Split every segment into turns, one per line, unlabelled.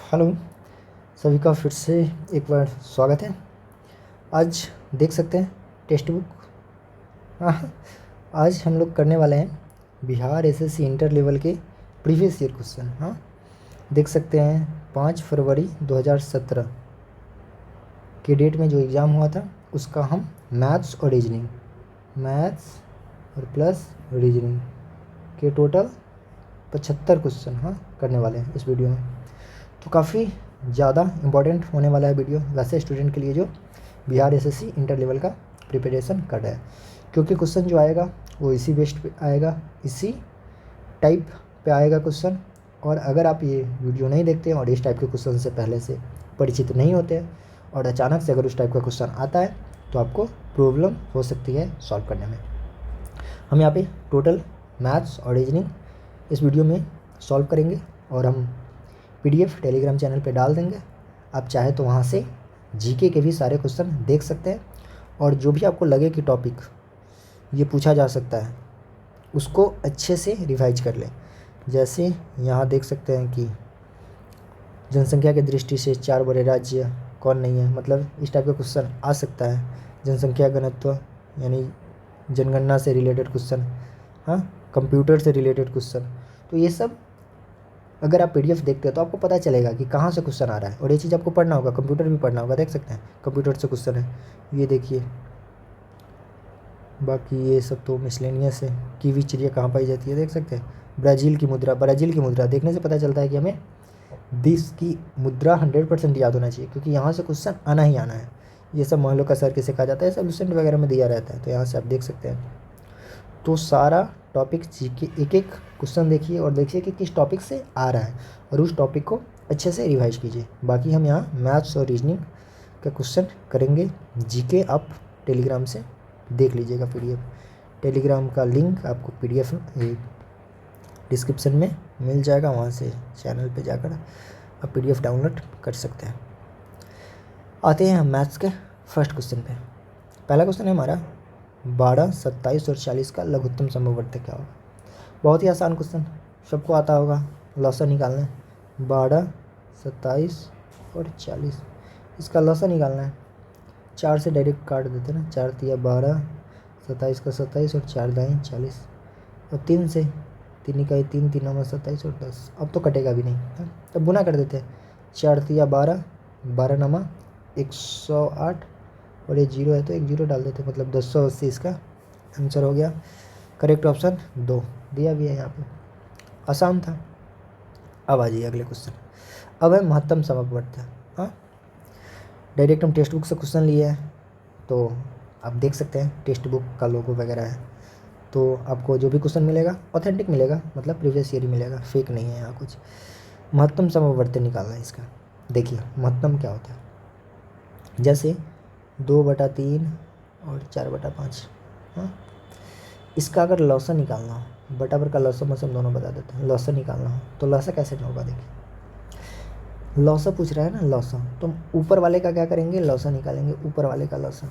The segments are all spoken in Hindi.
हेलो सभी का फिर से एक बार स्वागत है। आज देख सकते हैं टेक्स्ट बुक। हाँ, आज हम लोग करने वाले हैं बिहार एसएससी इंटर लेवल के प्रीवियस ईयर क्वेश्चन। हाँ, देख सकते हैं 5 फरवरी 2017 के डेट में जो एग्ज़ाम हुआ था उसका हम मैथ्स और प्लस रीजनिंग के टोटल 75 क्वेश्चन करने वाले हैं इस वीडियो में। तो काफ़ी ज़्यादा इम्पॉर्टेंट होने वाला है वीडियो वैसे स्टूडेंट के लिए जो बिहार एसएससी इंटर लेवल का प्रिपरेशन कर रहा है, क्योंकि क्वेश्चन जो आएगा वो इसी बेस्ड पे आएगा, इसी टाइप पे आएगा क्वेश्चन। और अगर आप ये वीडियो नहीं देखते हैं और इस टाइप के क्वेश्चन से पहले से परिचित नहीं होते हैं और अचानक से अगर उस टाइप का क्वेश्चन आता है तो आपको प्रॉब्लम हो सकती है सॉल्व करने में। हम यहाँ पे टोटल मैथ्स और रीजनिंग इस वीडियो में सॉल्व करेंगे और हम पीडीएफ टेलीग्राम चैनल पे डाल देंगे। आप चाहे तो वहाँ से जीके के भी सारे क्वेश्चन देख सकते हैं और जो भी आपको लगे कि टॉपिक ये पूछा जा सकता है उसको अच्छे से रिवाइज कर लें। जैसे यहाँ देख सकते हैं कि जनसंख्या की दृष्टि से 4 बड़े राज्य कौन नहीं है, मतलब इस टाइप का क्वेश्चन आ सकता है। जनसंख्या घनत्व यानी जनगणना से रिलेटेड क्वेश्चन, कंप्यूटर से रिलेटेड क्वेश्चन। तो ये सब अगर आप पीडीएफ देखते हैं तो आपको पता चलेगा कि कहाँ से क्वेश्चन आ रहा है और ये चीज़ आपको पढ़ना होगा, कंप्यूटर भी पढ़ना होगा। देख सकते हैं कंप्यूटर से क्वेश्चन है, ये देखिए। बाकी ये सब तो मिसलेनियस है। कीवी चिड़िया कहाँ पाई जाती है, देख सकते हैं। ब्राज़ील की मुद्रा देखने से पता चलता है कि हमें देश की मुद्रा 100% याद होना चाहिए, क्योंकि यहाँ से क्वेश्चन आना ही आना है। ये सब मान लो का सर किसे कहा जाता है, सॉल्यूशन वगैरह में दिया रहता है, तो यहाँ से आप देख सकते हैं। तो सारा टॉपिक जीके एक एक क्वेश्चन देखिए और देखिए कि किस टॉपिक से आ रहा है और उस टॉपिक को अच्छे से रिवाइज कीजिए। बाकी हम यहाँ मैथ्स और रीजनिंग का क्वेश्चन करेंगे। जीके आप टेलीग्राम से देख लीजिएगा, पीडीएफ टेलीग्राम का लिंक आपको पीडीएफ डिस्क्रिप्शन में मिल जाएगा, वहाँ से चैनल पे जाकर आप पीडीएफ डाउनलोड कर सकते हैं। आते हैं हम मैथ्स के फर्स्ट क्वेश्चन पे। पहला क्वेश्चन है हमारा 12, 27 और 40 का लघुत्तम समवर्ती क्या होगा। बहुत ही आसान क्वेश्चन, सबको आता होगा। लॉसा निकालना है 12, 27 और 40, इसका लॉसा निकालना है। 4 से डायरेक्ट काट देते ना, 4 तिया 12, 27 का 27 और 4 दाएँ 40, और 3 से 3 इकाई 3, 3 नंबर 27 और 10। अब तो कटेगा भी नहीं, तब गुना कर देते हैं। 4 तिया 12, 12 नमा 108 और ये 0 है तो एक 0 डाल देते, मतलब 280 इसका आंसर हो गया। करेक्ट ऑप्शन 2 दिया भी है यहाँ पे, आसान था। अब आ जाइए अगले क्वेश्चन। अब है महत्तम समवर्ती। डायरेक्ट हम टेक्स्ट बुक से क्वेश्चन लिए हैं, तो आप देख सकते हैं टेक्स्ट बुक का लोगो वगैरह है, तो आपको जो भी क्वेश्चन मिलेगा ऑथेंटिक मिलेगा, मतलब प्रीवियस ईयर ही मिलेगा, फेक नहीं है यहाँ कुछ। महत्तम समवर्ती निकालना है इसका। देखिए महत्तम क्या होता है, जैसे 2/3 और 4/5। इसका अगर लॉसा निकालना हो, बटा पर का लॉसा मतलब दोनों बता देते हैं। लॉसा निकालना हो तो लॉसा कैसे होगा, देखिए लॉसा पूछ रहा है ना, लॉसा तो ऊपर वाले का क्या करेंगे, लॉसा निकालेंगे ऊपर वाले का लॉसा।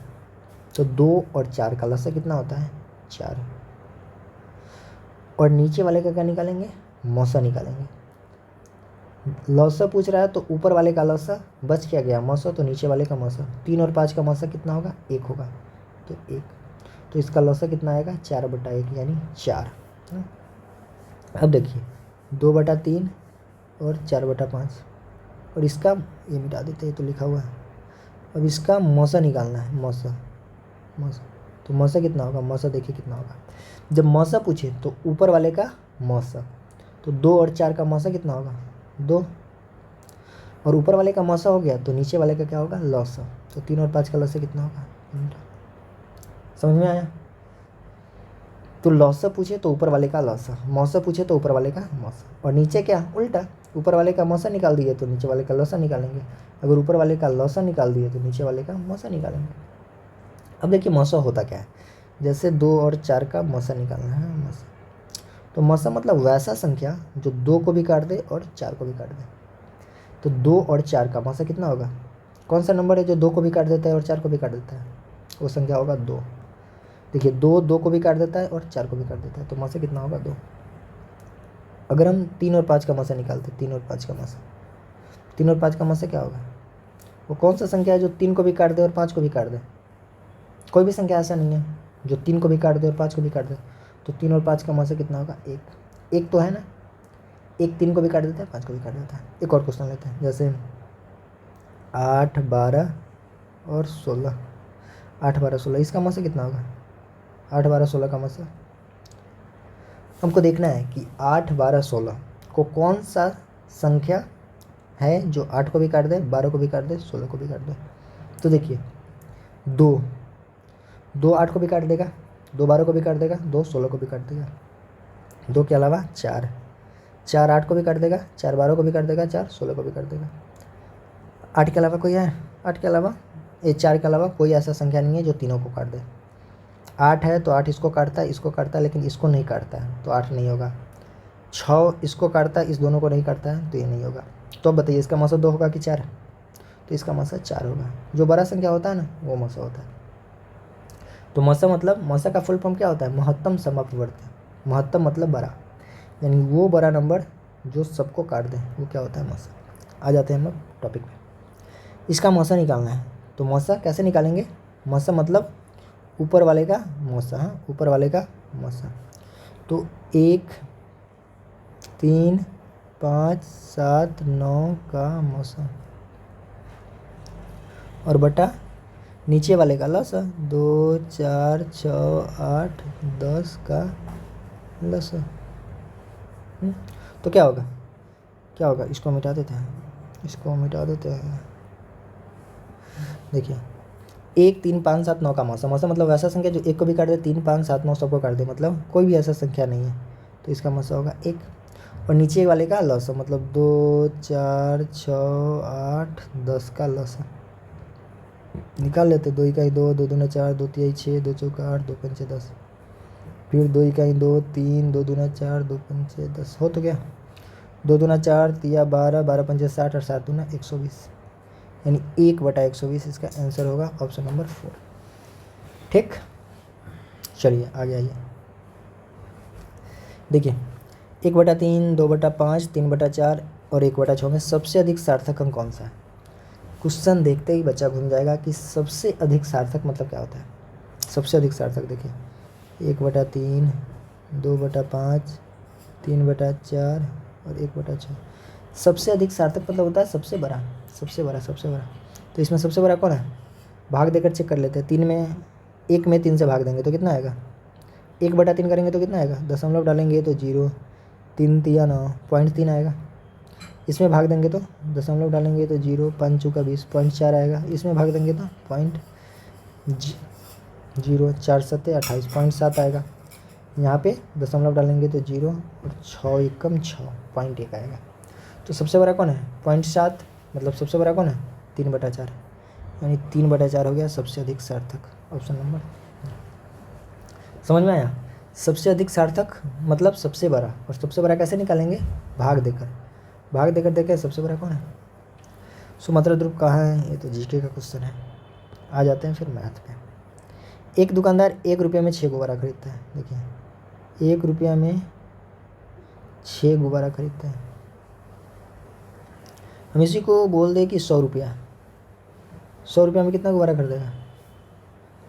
तो 2 और 4 का लॉसा कितना होता है, 4। और नीचे वाले का क्या निकालेंगे, मौसा निकालेंगे। लॉसा पूछ रहा है तो ऊपर वाले का लॉसा, बच क्या गया मौसा, तो नीचे वाले का मौसा। 3 और 5 का मौसा कितना होगा, 1 होगा, तो 1। तो इसका लॉसा कितना आएगा, 4/1 यानी 4। अब देखिए 2/3 और 4/5, और इसका ये मिटा देते हैं, तो लिखा हुआ है। अब इसका मौसा निकालना है, मौसा तो मौसा कितना होगा, मौसा देखिए कितना होगा। जब मौसा पूछे तो ऊपर वाले का मौसा, तो 2 और 4 का मौसा कितना होगा, 2। और ऊपर वाले का मौसा हो गया तो नीचे वाले का क्या होगा, लॉसा। तो 3 और 5 का लॉसा कितना होगा, समझ में आया। तो लॉसा पूछे तो ऊपर वाले का लॉसा, मौसा पूछे तो ऊपर वाले का मौसा, और नीचे क्या उल्टा, ऊपर वाले का मौसा निकाल दिए तो नीचे वाले का लॉसा निकालेंगे। अगर ऊपर वाले का लॉसा निकाल दिए तो नीचे वाले का मौसा निकालेंगे। अब देखिए मौसा होता क्या है, जैसे 2 और 4 का मौसा निकालना है, मौसा। तो मौसा मतलब वैसा संख्या जो 2 को भी काट दे और 4 को भी काट दे। तो 2 और 4 का मौसा कितना होगा, कौन सा नंबर है जो 2 को भी काट देता है और 4 को भी काट देता है, वो संख्या होगा 2। देखिए 2 को भी काट देता है और 4 को भी काट देता है, तो मौसा कितना होगा, 2। अगर हम 3 और 5 का मौसा निकालते, 3 और 5 का मौसा, 3 और 5 का मसा क्या होगा? वो कौन सा संख्या है जो 3 को भी काट दे और 5 को भी काट दे? कोई भी संख्या ऐसा नहीं है जो 3 को भी काट दे और 5 को भी काट दे। तो 3 और 5 का मसा कितना होगा? 1। 1 तो है ना, 1 3 को भी काट देता है, 5 को भी काट देता है। एक और क्वेश्चन लेते हैं, जैसे 8 12 और 16। 8 12 16, इसका मसा कितना होगा? 8 12 16 का मसा हमको देखना है कि 8 12 16 को कौन सा संख्या है जो 8 को भी काट दे, 12 को भी काट दे, 16 को भी काट दे। तो देखिए 2 8 को भी काट देगा, 2 12 को भी काट देगा, 2 16 को भी काट देगा। 2 के अलावा 4 8 को भी काट देगा, 4 12 को भी काट देगा, 4 16 को भी काट देगा। 8 के अलावा कोई है? 8 के अलावा 4 के अलावा कोई ऐसा संख्या नहीं है जो तीनों को काट दे। 8 है तो 8 इसको काटता है, इसको काटता है, लेकिन इसको नहीं काटता है, तो 8 नहीं होगा। 6 इसको काटता है, इस दोनों को नहीं काटता है, तो ये नहीं होगा। तो अब बताइए इसका मसा 2 होगा कि 4? तो इसका मसा 4 होगा। जो बड़ा संख्या होता है ना, वो मसा होता है। तो मसा मतलब, मसा का फुल फॉर्म क्या होता है? महत्तम समापवर्ती। महत्तम मतलब बड़ा, यानी वो बड़ा नंबर जो सबको काट दे, वो क्या होता है? मसा। आ जाते हैं हम अब टॉपिक पे। इसका मसा निकालना है, तो मसा कैसे निकालेंगे? मसा मतलब ऊपर वाले का मसा। हाँ, ऊपर वाले का मसा। तो 1 3 5 7 9 का मसा, और बटा नीचे वाले का लसा 2 4 6 8 10 का लसा। तो क्या होगा? क्या होगा? इसको मिटा देते हैं, इसको मिटा देते हैं। देखिए 1 3 5 7 9 का मसा। मसा मतलब वैसा संख्या जो 1 को भी काट दे, 3 5 7 9 सबको काट दे, मतलब कोई भी ऐसा संख्या नहीं है, तो इसका मसा होगा 1। और नीचे वाले का लसा मतलब 2 4 6 8 10 का लसा निकाल लेते। 2 इकाई 2, 2 दूना 4, 2 तिहाई 6, 2 चौका 8, 2 पंचे 10। फिर 2 इकाई 2 3, 2 दूना 4, 2 पंचे 10। हो तो गया। 2 दूना 4 तिया 12, 12 पंचे 60 और 7 दूना 120, यानी 1/120 इसका आंसर होगा ऑप्शन नंबर 4। ठीक, चलिए आगे आइए। देखिए 1/3, 2/5, 3/4 और 1/6 में सबसे अधिक सार्थक अंक कौन सा है? क्वेश्चन देखते ही बच्चा घूम जाएगा कि सबसे अधिक सार्थक मतलब क्या होता है। सबसे अधिक सार्थक देखिए 1/3, 2/5, 3/4 और 1/6। सबसे अधिक सार्थक मतलब होता है सबसे बड़ा, सबसे बड़ा, सबसे बड़ा। तो इसमें सबसे बड़ा कौन है? भाग देकर चेक कर लेते हैं। 3 में 1 में 3 से भाग देंगे तो कितना आएगा? 1/3 करेंगे तो कितना आएगा? दशमलव डालेंगे तो 0, 3 तिया 9, 0.3 आएगा। इसमें भाग देंगे तो दशमलव डालेंगे तो 0, 5 चौका 20, 0.4 आएगा। इसमें भाग देंगे तो 0, 4 सत्ते 28, 0.7 आएगा। यहाँ पे दशमलव डालेंगे तो 0 और 6 एकम 6, 0.1 आएगा। तो सबसे बड़ा कौन है? 0.7, मतलब सबसे बड़ा कौन है? 3/4, यानी 3/4 हो गया सबसे अधिक सार्थक। ऑप्शन नंबर, समझ में आया? सबसे अधिक सार्थक मतलब सबसे बड़ा। और सबसे बड़ा कैसे निकालेंगे? भाग देकर। भाग देकर देखें सबसे बड़ा कौन है? सुमात्रा ध्रुव कहाँ है? ये तो जीके का क्वेश्चन है। आ जाते हैं फिर मैथ पे। एक दुकानदार 1 रुपये में 6 गुब्बारा खरीदता है। देखिए 1 रुपया में 6 गुब्बारा खरीदता है। हम इसी को बोल दें कि 100 रुपया। 100 रुपया में कितना गुब्बारा खरीदेगा?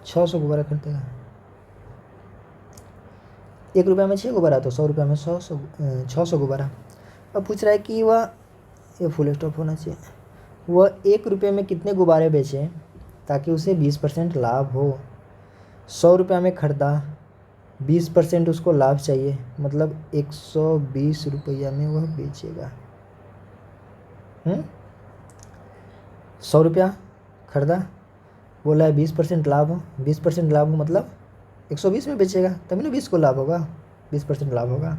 600 गुब्बारा खरीदेगा। 1 रुपया में 6 गुब्बारा, तो 100 रुपया में 600 गुब्बारा। अब पूछ रहा है कि वह, ये फुल स्टॉप होना चाहिए, वह 1 रुपये में कितने गुब्बारे बेचे ताकि उसे 20% लाभ हो। 100 रुपया में खरीदा, 20% उसको लाभ चाहिए, मतलब 120 रुपया में वह बेचेगा। 100 रुपया खरीदा, बोला है 20% लाभ हो। 20% लाभ हो मतलब 120 में बेचेगा, तभी ना 20 को लाभ होगा, 20% लाभ होगा।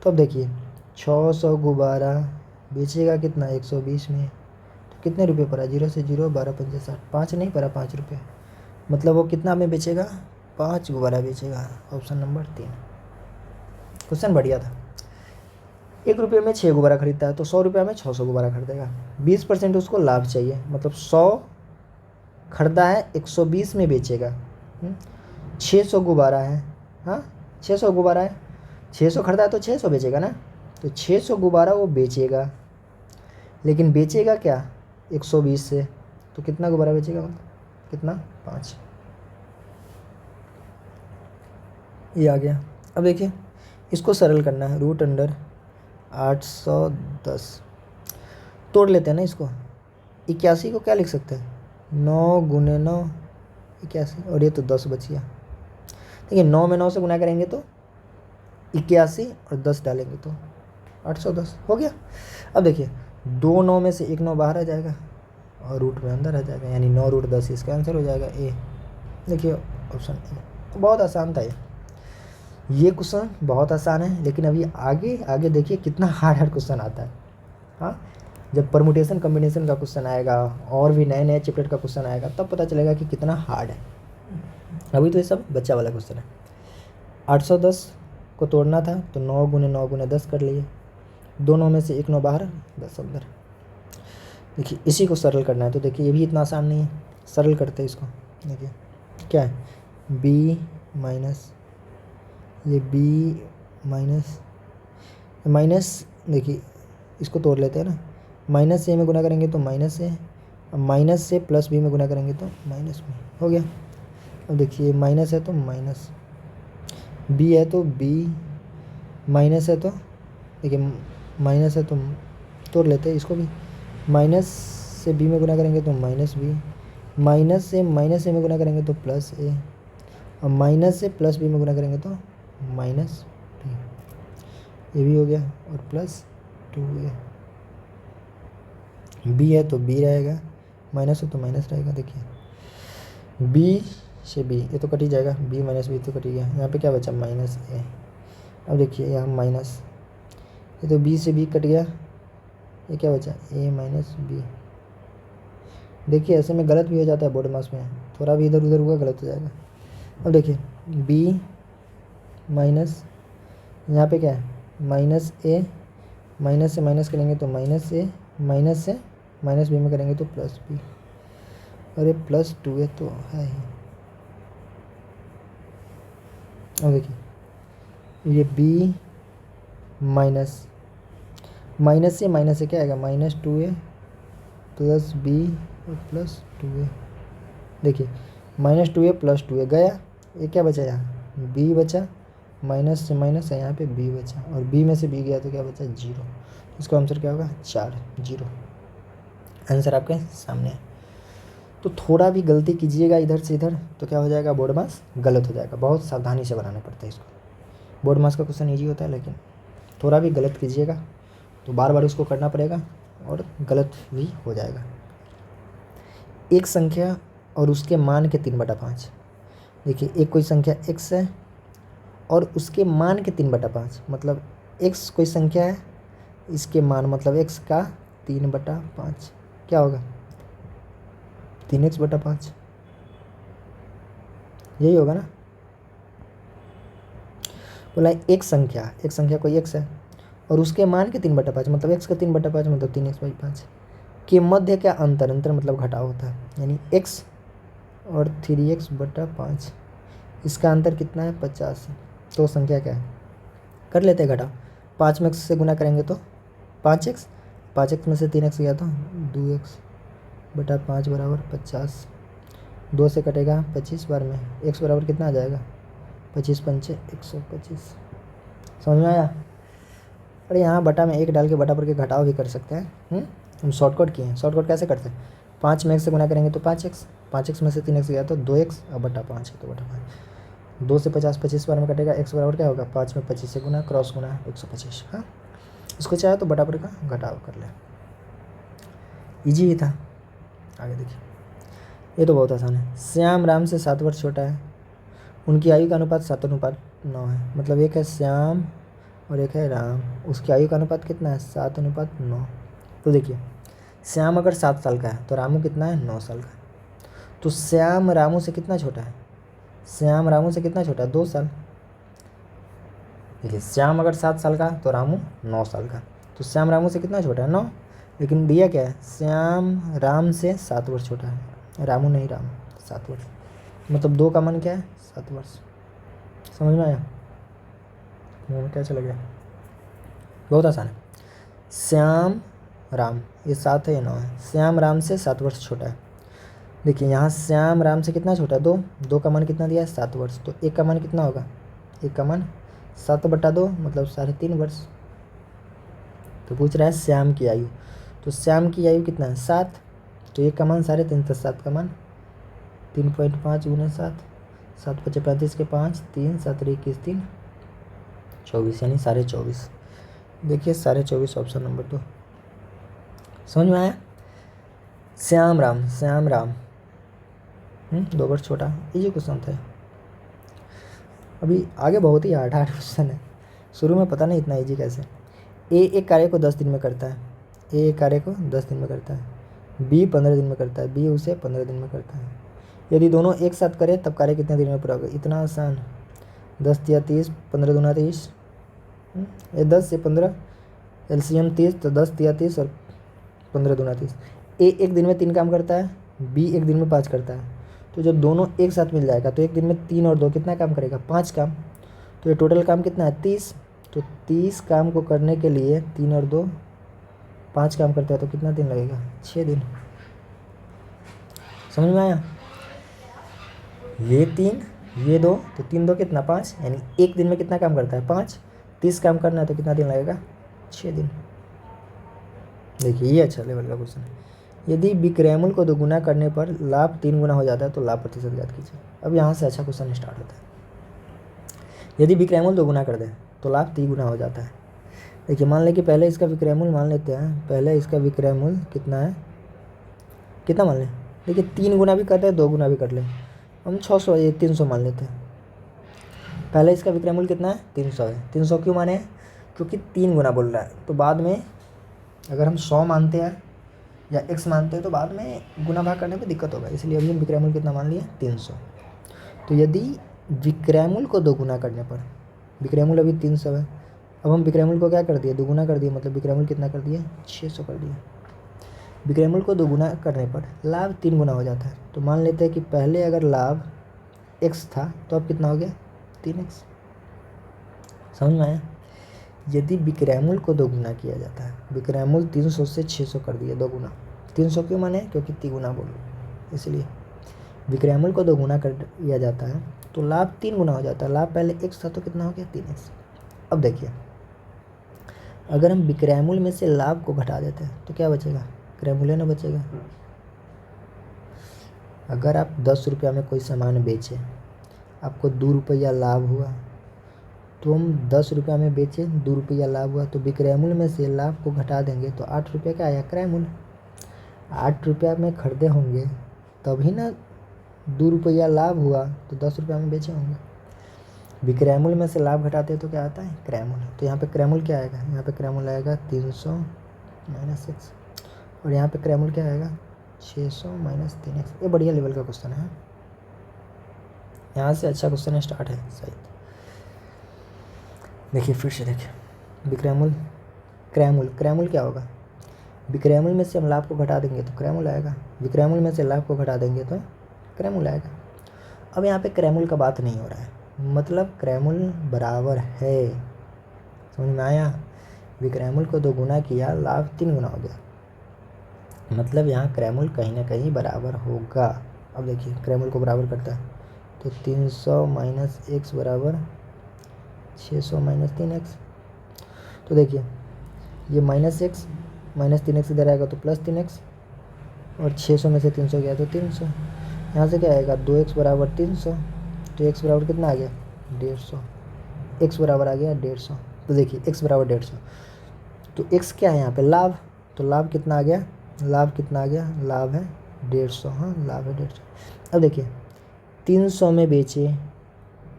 तो अब देखिए 600 गुब्बारा बेचेगा कितना? 120 में। तो कितने रुपये पड़ा? 0 से 0, 12 पंजे 60, 5 नहीं पड़ा, 5 रुपये। मतलब वो कितना में बेचेगा? 5 गुब्बारा बेचेगा। Option number 3। क्वेश्चन बढ़िया था। 1 रुपये में 6 गुब्बारा खरीदता है, तो 100 रुपया में 600 गुब्बारा खरीदेगा। 20% उसको लाभ चाहिए, मतलब 100 खरीदा है, 120 में बेचेगा। 600 गुब्बारा है, हाँ 600 गुब्बारा है, 600 खरीदा है तो 600 बेचेगा ना। तो 600 गुब्बारा वो बेचेगा, लेकिन बेचेगा क्या 120 से, तो कितना गुब्बारा बेचेगा, मतलब कितना 5। ये आ गया। अब देखिए इसको सरल करना है, रूट अंडर 810 तोड़ लेते हैं ना इसको। 81 को क्या लिख सकते हैं, 9 गुने 9 81, और ये तो 10 बच गया। देखिए 9 में 9 से गुना करेंगे तो 81 और 10 डालेंगे तो 810 हो गया। अब देखिए 2 9 में से 1 9 बाहर आ जाएगा और रूट में अंदर आ जाएगा, यानी 9 रूट 10, इसका आंसर हो जाएगा ए। देखिए ऑप्शन ए। तो बहुत आसान था ये क्वेश्चन बहुत आसान है, लेकिन अभी आगे आगे देखिए कितना हार्ड हार्ड क्वेश्चन आता है। हाँ, जब परमुटेशन कम्बिनेशन का क्वेश्चन आएगा और भी नए नए चैप्टर का क्वेश्चन आएगा तब पता चलेगा कि कितना हार्ड है। अभी तो ये सब बच्चा वाला क्वेश्चन है। 810 को तोड़ना था तो 9 गुने 9 गुने 10 कर लिए, 2 9 में से 1 9 बाहर 10 अंदर। देखिए इसी को सरल करना है, तो देखिए ये भी इतना आसान नहीं है, सरल करते हैं इसको। देखिए क्या है, b माइनस ये b माइनस माइनस, देखिए इसको तोड़ लेते हैं ना, माइनस से में गुना करेंगे तो माइनस ए, अब माइनस से प्लस बी में गुना करेंगे तो माइनस बी हो गया। अब देखिए माइनस है तो माइनस, बी है तो बी, माइनस है तो देखिए माइनस है तो तोड़ लेते हैं इसको भी, माइनस से बी में गुना करेंगे तो माइनस बी, माइनस से ए में गुना करेंगे तो प्लस ए, और माइनस से प्लस बी में गुना करेंगे तो माइनस बी, ये भी हो गया, और प्लस 2a। बी है तो बी रहेगा, माइनस है तो माइनस रहेगा। देखिए बी से बी ये तो कट ही जाएगा, बी माइनस बी तो कट ही गया, यहाँ पे क्या बचा माइनस ए। अब देखिए यहाँ माइनस, ये तो बी से बी कट गया, ये क्या बचा ए माइनस बी। देखिए ऐसे में गलत भी हो जाता है बोर्ड मार्क्स में, थोड़ा भी इधर उधर हुआ गलत हो जाएगा। अब देखिए बी माइनस, यहाँ पे क्या है माइनस ए, माइनस से माइनस करेंगे तो माइनस ए, माइनस से माइनस बी में करेंगे तो प्लस बी, और ये प्लस 2a तो है ही। अब देखिए ये b माइनस, माइनस से क्या आएगा माइनस 2a प्लस बी और प्लस 2a। देखिए माइनस 2a प्लस 2a गया, ये क्या बचा यहाँ b बचा, माइनस से माइनस है यहाँ पे b बचा, और b में से b गया तो क्या बचा 0। इसका आंसर क्या होगा 4 0। आंसर आपके सामने है। तो थोड़ा भी गलती कीजिएगा इधर से इधर तो क्या हो जाएगा, बोर्ड मार्क्स गलत हो जाएगा। बहुत सावधानी से बनाना पड़ता है इसको। बोर्ड मार्क्स का क्वेश्चन ईजी होता है, लेकिन थोड़ा भी गलत कीजिएगा तो बार बार उसको करना पड़ेगा और गलत भी हो जाएगा। एक संख्या और उसके मान के 3/5। देखिए एक कोई संख्या x है और उसके मान के 3/5, मतलब x कोई संख्या है, इसके मान मतलब x का 3/5 क्या होगा 3x/5, यही होगा ना। बोला एक संख्या कोई x है और उसके मान के 3/5 मतलब x का 3/5 मतलब 3x/5 के मध्य क्या अंतर, अंतर मतलब घटाव होता है, यानी x और 3x/5 इसका अंतर कितना है 50 है। तो संख्या क्या है, कर लेते हैं घटाव। 5 में x से गुना करेंगे तो 5x, 5x में से 3x गया तो 2x/5 बराबर 50। 2 से कटेगा 25 बार में, x बराबर कितना आ जाएगा 25 पंचे 125। समझ में आया। अरे यहाँ बटा में 1 डाल के बटा पर के घटाव भी कर सकते हैं। हम शॉर्टकट किए हैं। शॉर्टकट कैसे करते हैं, 5 में x से गुना करेंगे तो 5x, 5x में से 3x गया तो 2x और बटा 5 है तो बटा 5। 2 से 50 25 बार में कटेगा, x बराबर क्या होगा 5 में 25 से गुना क्रॉस गुना 125। हाँ, इसको चाहे तो बटा पर का घटाव कर ले, ईजी ही था। आगे देखिए, ये तो बहुत आसान है। श्याम राम से 7 वर्ष छोटा है, उनकी आयु का अनुपात 7:9 है। मतलब एक है श्याम और एक है राम, उसकी आयु का अनुपात कितना है 7:9। तो देखिए श्याम अगर 7 साल का है तो रामू कितना है 9 साल का। तो श्याम रामू से कितना छोटा है, श्याम रामू से कितना छोटा है 2 साल। देखिए श्याम अगर 7 साल का तो रामू 9 साल का, तो श्याम रामू से कितना छोटा है 9। लेकिन दिया क्या है, श्याम राम से 7 वर्ष छोटा है, रामू नहीं राम 7 वर्ष, मतलब 2 का मान क्या है 7 वर्ष। समझ में आया, मुँह में क्या चला गया, बहुत आसान है। श्याम राम, ये 7 है या 9 है? श्याम राम से 7 वर्ष छोटा है। देखिए यहाँ श्याम राम से कितना छोटा है? 2। 2 का मान कितना दिया है? 7 वर्ष। तो 1 का मान कितना होगा? 1 का मान 7/2 मतलब 3.5 वर्ष। तो पूछ रहा है श्याम की आयु। तो श्याम की आयु कितना है? 7। तो 1 का मान 3.5, तो 7 का मान 3.5 गुना 7, 7 × 5 = 35 के 5, 3 7 × 21 3 24 यानी 24.5। देखिए 24.5 ऑप्शन नंबर 2। समझ में आया? श्याम राम, श्याम राम 2 वर्ष छोटा, इजी क्वेश्चन था। अभी आगे बहुत ही हार्ड क्वेश्चन है, शुरू में पता नहीं इतना इजी कैसे। ए एक कार्य को 10 दिन में करता है, ए एक कार्य को 10 दिन में करता है, बी 15 दिन में करता है, बी उसे 15 दिन में करता है। यदि दोनों एक साथ करें तब कार्य कितने दिन में पूरा होगा? इतना आसान, 10 × 30, 15 दूना 30, ये 10 से 15 एलसीएम 30, तो 10 × 30 और 15 दूना 30। ए एक दिन में 3 काम करता है, बी एक दिन में 5 करता है। तो जब दोनों एक साथ मिल जाएगा तो एक दिन में 3 और 2 कितना काम करेगा? 5 काम। तो ये टोटल काम कितना है? 30। तो 30 काम को करने के लिए 3 और 2 5 काम करते हैं, तो कितना दिन लगेगा? 6 दिन। समझ में आया? ये 3 ये 2, तो 3 2 कितना? 5, यानी एक दिन में कितना काम करता है? 5। 30 काम करना है तो कितना दिन लगेगा? 6 दिन। देखिए ये अच्छा लेवल का क्वेश्चन है। यदि विक्रयमूल्य को दोगुना करने पर लाभ 3 गुना हो जाता है तो लाभ प्रतिशत ज्ञात कीजिए। अब यहाँ से अच्छा क्वेश्चन स्टार्ट होता है। यदि विक्रयमूल्य 2 गुना कर दें तो लाभ 3 गुना हो जाता है। देखिए मान लें कि पहले इसका विक्रयमूल्य मान लेते हैं, पहले इसका विक्रयमूल्य कितना है? कितना मान लें? देखिए 3 गुना भी कर रहे हैं, 2 गुना भी कर लें, हम 600 ये 300 मान लेते हैं। पहले इसका विक्रयमूल्य कितना है? 300 है। 300 क्यों माने? क्योंकि 3 गुना बोल रहा है, तो बाद में अगर हम 100 मानते हैं या x मानते हैं तो बाद में गुना भाग करने में दिक्कत होगा, इसलिए अभी हम विक्रयमूल्य कितना मान लिए? 300। तो यदि विक्रयमूल्य को 2 गुना करने पर, विक्रयमूल्य अभी 300 है, अब हम विक्रयमूल्य को क्या कर दिए? 2 गुना कर दिए, मतलब विक्रयमूल्य कितना कर दिए? 600 कर दिए। विक्रयमूल्य को 2 गुना करने पर लाभ 3 गुना हो जाता है। तो मान लेते हैं कि पहले अगर लाभ x था तो अब कितना हो गया? 3x। समझ में आया? यदि विक्रयमूल्य को 2 गुना किया जाता है, विक्रयमूल्य 300 से 600 कर दिए 2 गुना। 300 क्यों माने? क्योंकि 3 गुना बोलो, इसलिए विक्रयमूल्य को 2 गुना कर दिया जाता है तो लाभ 3 गुना हो जाता है। लाभ पहले x था तो कितना हो गया? 3x। अब देखिए अगर हम विक्रयमूल्य में से लाभ को घटा देते हैं तो क्या बचेगा? क्रयमूल्य ना बचेगा। अगर आप 10 रुपया में कोई सामान बेचे, आपको 2 रुपया लाभ हुआ, तो हम 10 रुपया में बेचे, 2 रुपया लाभ हुआ, तो विक्रयमूल्य में से लाभ को घटा देंगे तो 8 रुपये का आया क्रयमूल्य। 8 रुपया में खरीदे होंगे तभी ना 2 रुपया लाभ हुआ, तो 10 रुपया में बेचे होंगे। विक्रयमूल्य में से लाभ घटाते हैं तो क्या आता है? क्रयमूल्य। तो यहाँ पे क्रयमूल्य क्या आएगा? यहाँ पे क्रयमूल्य आएगा 300 - x, और यहाँ पे क्रयमूल्य क्या आएगा? 600 - 3x। ये बढ़िया लेवल का क्वेश्चन है, यहाँ से अच्छा क्वेश्चन स्टार्ट है सही। देखिए फिर से देखिए, विक्रयमूल्य क्रयमूल्य, क्रयमूल्य क्या होगा? विक्रयमूल्य में से हम लाभ को घटा देंगे तो क्रयमूल्य आएगा, विक्रयमूल्य में से लाभ को घटा देंगे तो क्रयमूल्य आएगा। अब यहाँ पे क्रयमूल्य का बात नहीं हो रहा है, मतलब क्रयमूल्य बराबर है। समझ में आया? विक्रयमूल्य को 2 गुना किया, लाभ 3 गुना हो गया, मतलब यहाँ क्रयमूल्य कहीं ना कहीं बराबर होगा। अब देखिए क्रयमूल्य को बराबर करता है तो 300 - x बराबर 600 - 3x। तो देखिए ये -x -3x इधर आएगा तो +3x, और 600 में से 300 गया तो 300। यहाँ से क्या आएगा? 2x बराबर 300, तो x बराबर कितना आ गया? 150। x बराबर आ गया 150। तो देखिए x बराबर 150, तो x क्या है यहाँ पे? लाभ। तो लाभ कितना आ गया? लाभ कितना आ गया? लाभ है 150। हाँ लाभ है 150। अब देखिए 300 में बेचे,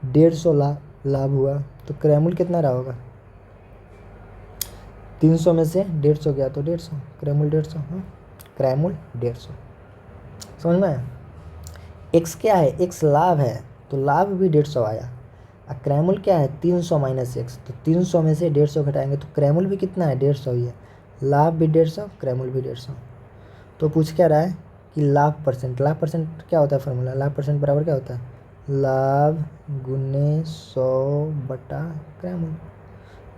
150 लाभ हुआ, तो क्रयमूल्य कितना रहा होगा? 300 में से 150 गया तो 150, क्रयमूल्य 150। हाँ क्रयमूल्य 150। समझ में आया? x क्या है? x लाभ है, तो लाभ भी 150 आया। और क्रयमूल्य क्या है? 300 - x, तो 300 में से 150 घटाएंगे तो क्रयमूल्य भी कितना है? 150 ही है। लाभ भी 150, क्रयमूल्य भी 150। तो पूछ क्या रहा है कि लाभ परसेंट, लाभ परसेंट क्या होता है फॉर्मूला? लाभ परसेंट बराबर क्या होता है? लाभ गुने 100 बटा क्रयमूल्य।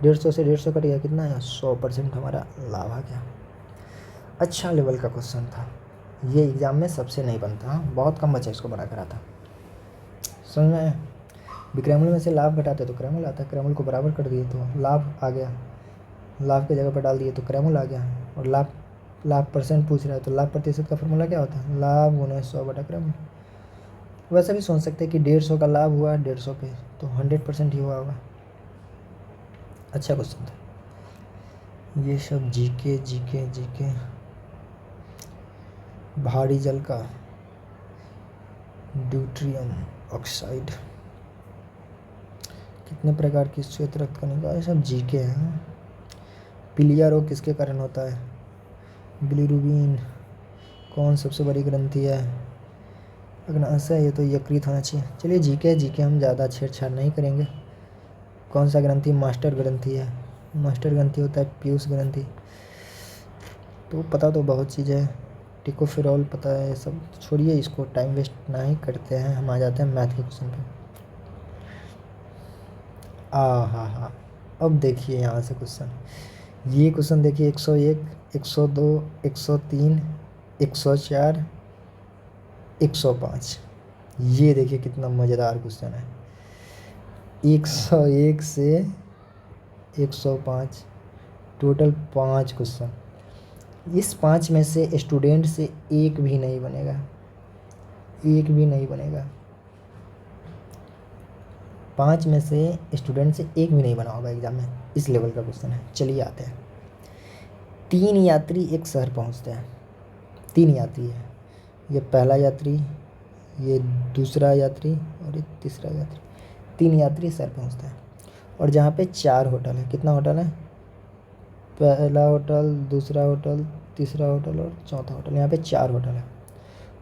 150 से 150 कट गया, कितना आया? 100% हमारा लाभ आ गया। अच्छा लेवल का क्वेश्चन था, ये एग्ज़ाम में सबसे नहीं बनता, हाँ बहुत कम बच्चे इसको बना कर आता। समझ में आया? विक्रमूल में से लाभ घटाते तो क्रैमूल आता, क्रैमूल को बराबर कर दिए तो लाभ आ गया, लाभ की जगह पर डाल दिए तो क्रैमूल आ गया। और लाभ लाभ परसेंट पूछ रहा है तो लाभ प्रतिशत का फॉर्मूला क्या होता है, लाभ गुने 100 बटा क्रैमूल। वैसे भी सोच सकते हैं कि 150 का लाभ हुआ 150 पे, तो 100% ही हुआ होगा। अच्छा क्वेश्चन था ये सब। जीके जीके जीके भारी जल का ड्यूट्रियम ऑक्साइड कितने प्रकार की श्वेत रक्त कणिका, ये सब जीके हैं। पीलिया रोग किसके कारण होता है, बिलीरुबिन। कौन सबसे बड़ी ग्रंथि है, अग्नाशय, ये तो यकृत होना चाहिए। चलिए जीके जीके हम ज़्यादा छेड़छाड़ नहीं करेंगे। कौन सा ग्रंथि मास्टर ग्रंथि है, मास्टर ग्रंथि होता है पीयूष ग्रंथि। तो पता तो बहुत चीज़ है, टिकोफेरॉल पता है, सब छोड़िए इसको, टाइम वेस्ट ना ही करते हैं, हम आ जाते हैं मैथ के क्वेश्चन पे। हाँ, अब देखिए यहाँ से क्वेश्चन, ये क्वेश्चन देखिए 101, 102, 103, 104, 105। ये देखिए कितना मज़ेदार क्वेश्चन है। 101 से 105, टोटल 5 क्वेश्चन। इस 5 में से स्टूडेंट से एक भी नहीं बनेगा, एक भी नहीं बनेगा। 5 में से स्टूडेंट से एक भी नहीं बना होगा एग्जाम में, इस लेवल का क्वेश्चन है। चलिए आते हैं। 3 यात्री एक शहर पहुंचते हैं, 3 यात्री है, ये पहला यात्री, ये दूसरा यात्री और ये तीसरा यात्री। 3 यात्री शहर पहुंचते हैं और जहाँ पे 4 होटल है। कितना होटल है, पहला होटल, दूसरा होटल, तीसरा होटल और चौथा होटल, यहाँ पे 4 होटल है।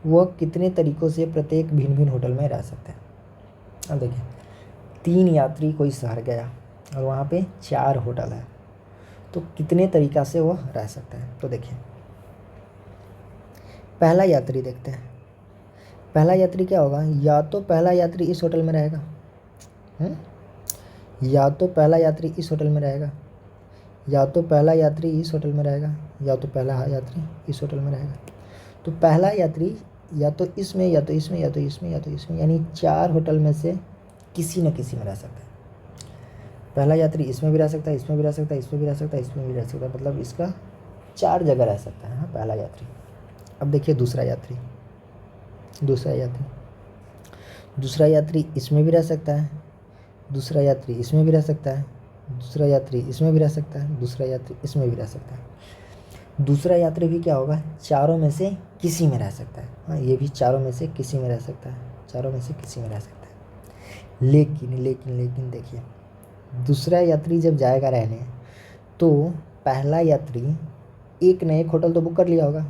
वह कितने तरीक़ों से प्रत्येक भिन्न भिन्न होटल में रह सकते हैं। अब देखिए 3 यात्री कोई शहर गया और वहाँ पे 4 होटल है, तो कितने तरीक़ा से वह रह सकता है। तो देखिए पहला यात्री देखते हैं, पहला यात्री क्या होगा, या तो पहला यात्री इस होटल में रहेगा, या तो पहला यात्री इस होटल में रहेगा, या तो पहला यात्री इस होटल में रहेगा, या तो पहला यात्री इस होटल में रहेगा। तो पहला यात्री या तो इसमें, या तो इसमें, या तो इसमें, या तो इसमें, यानी 4 होटल में से किसी न किसी में रह सकता है। पहला यात्री इसमें भी रह सकता है, इसमें भी रह सकता है, इसमें भी रह सकता है, इसमें भी रह सकता है, मतलब इसका 4 जगह रह सकता है। हाँ, पहला यात्री। अब देखिए दूसरा यात्री, दूसरा यात्री, दूसरा यात्री इसमें भी रह सकता है, दूसरा यात्री इसमें भी रह सकता है, दूसरा यात्री इसमें भी रह सकता है, दूसरा यात्री इसमें भी रह सकता है। दूसरा यात्री भी क्या होगा, चारों में से किसी में रह सकता है। हाँ, ये भी चारों में से किसी में रह सकता है, चारों में से किसी में रह सकता है। लेकिन लेकिन लेकिन देखिए दूसरा यात्री जब जाएगा रहने, तो पहला यात्री एक न एक होटल तो बुक कर लिया होगा।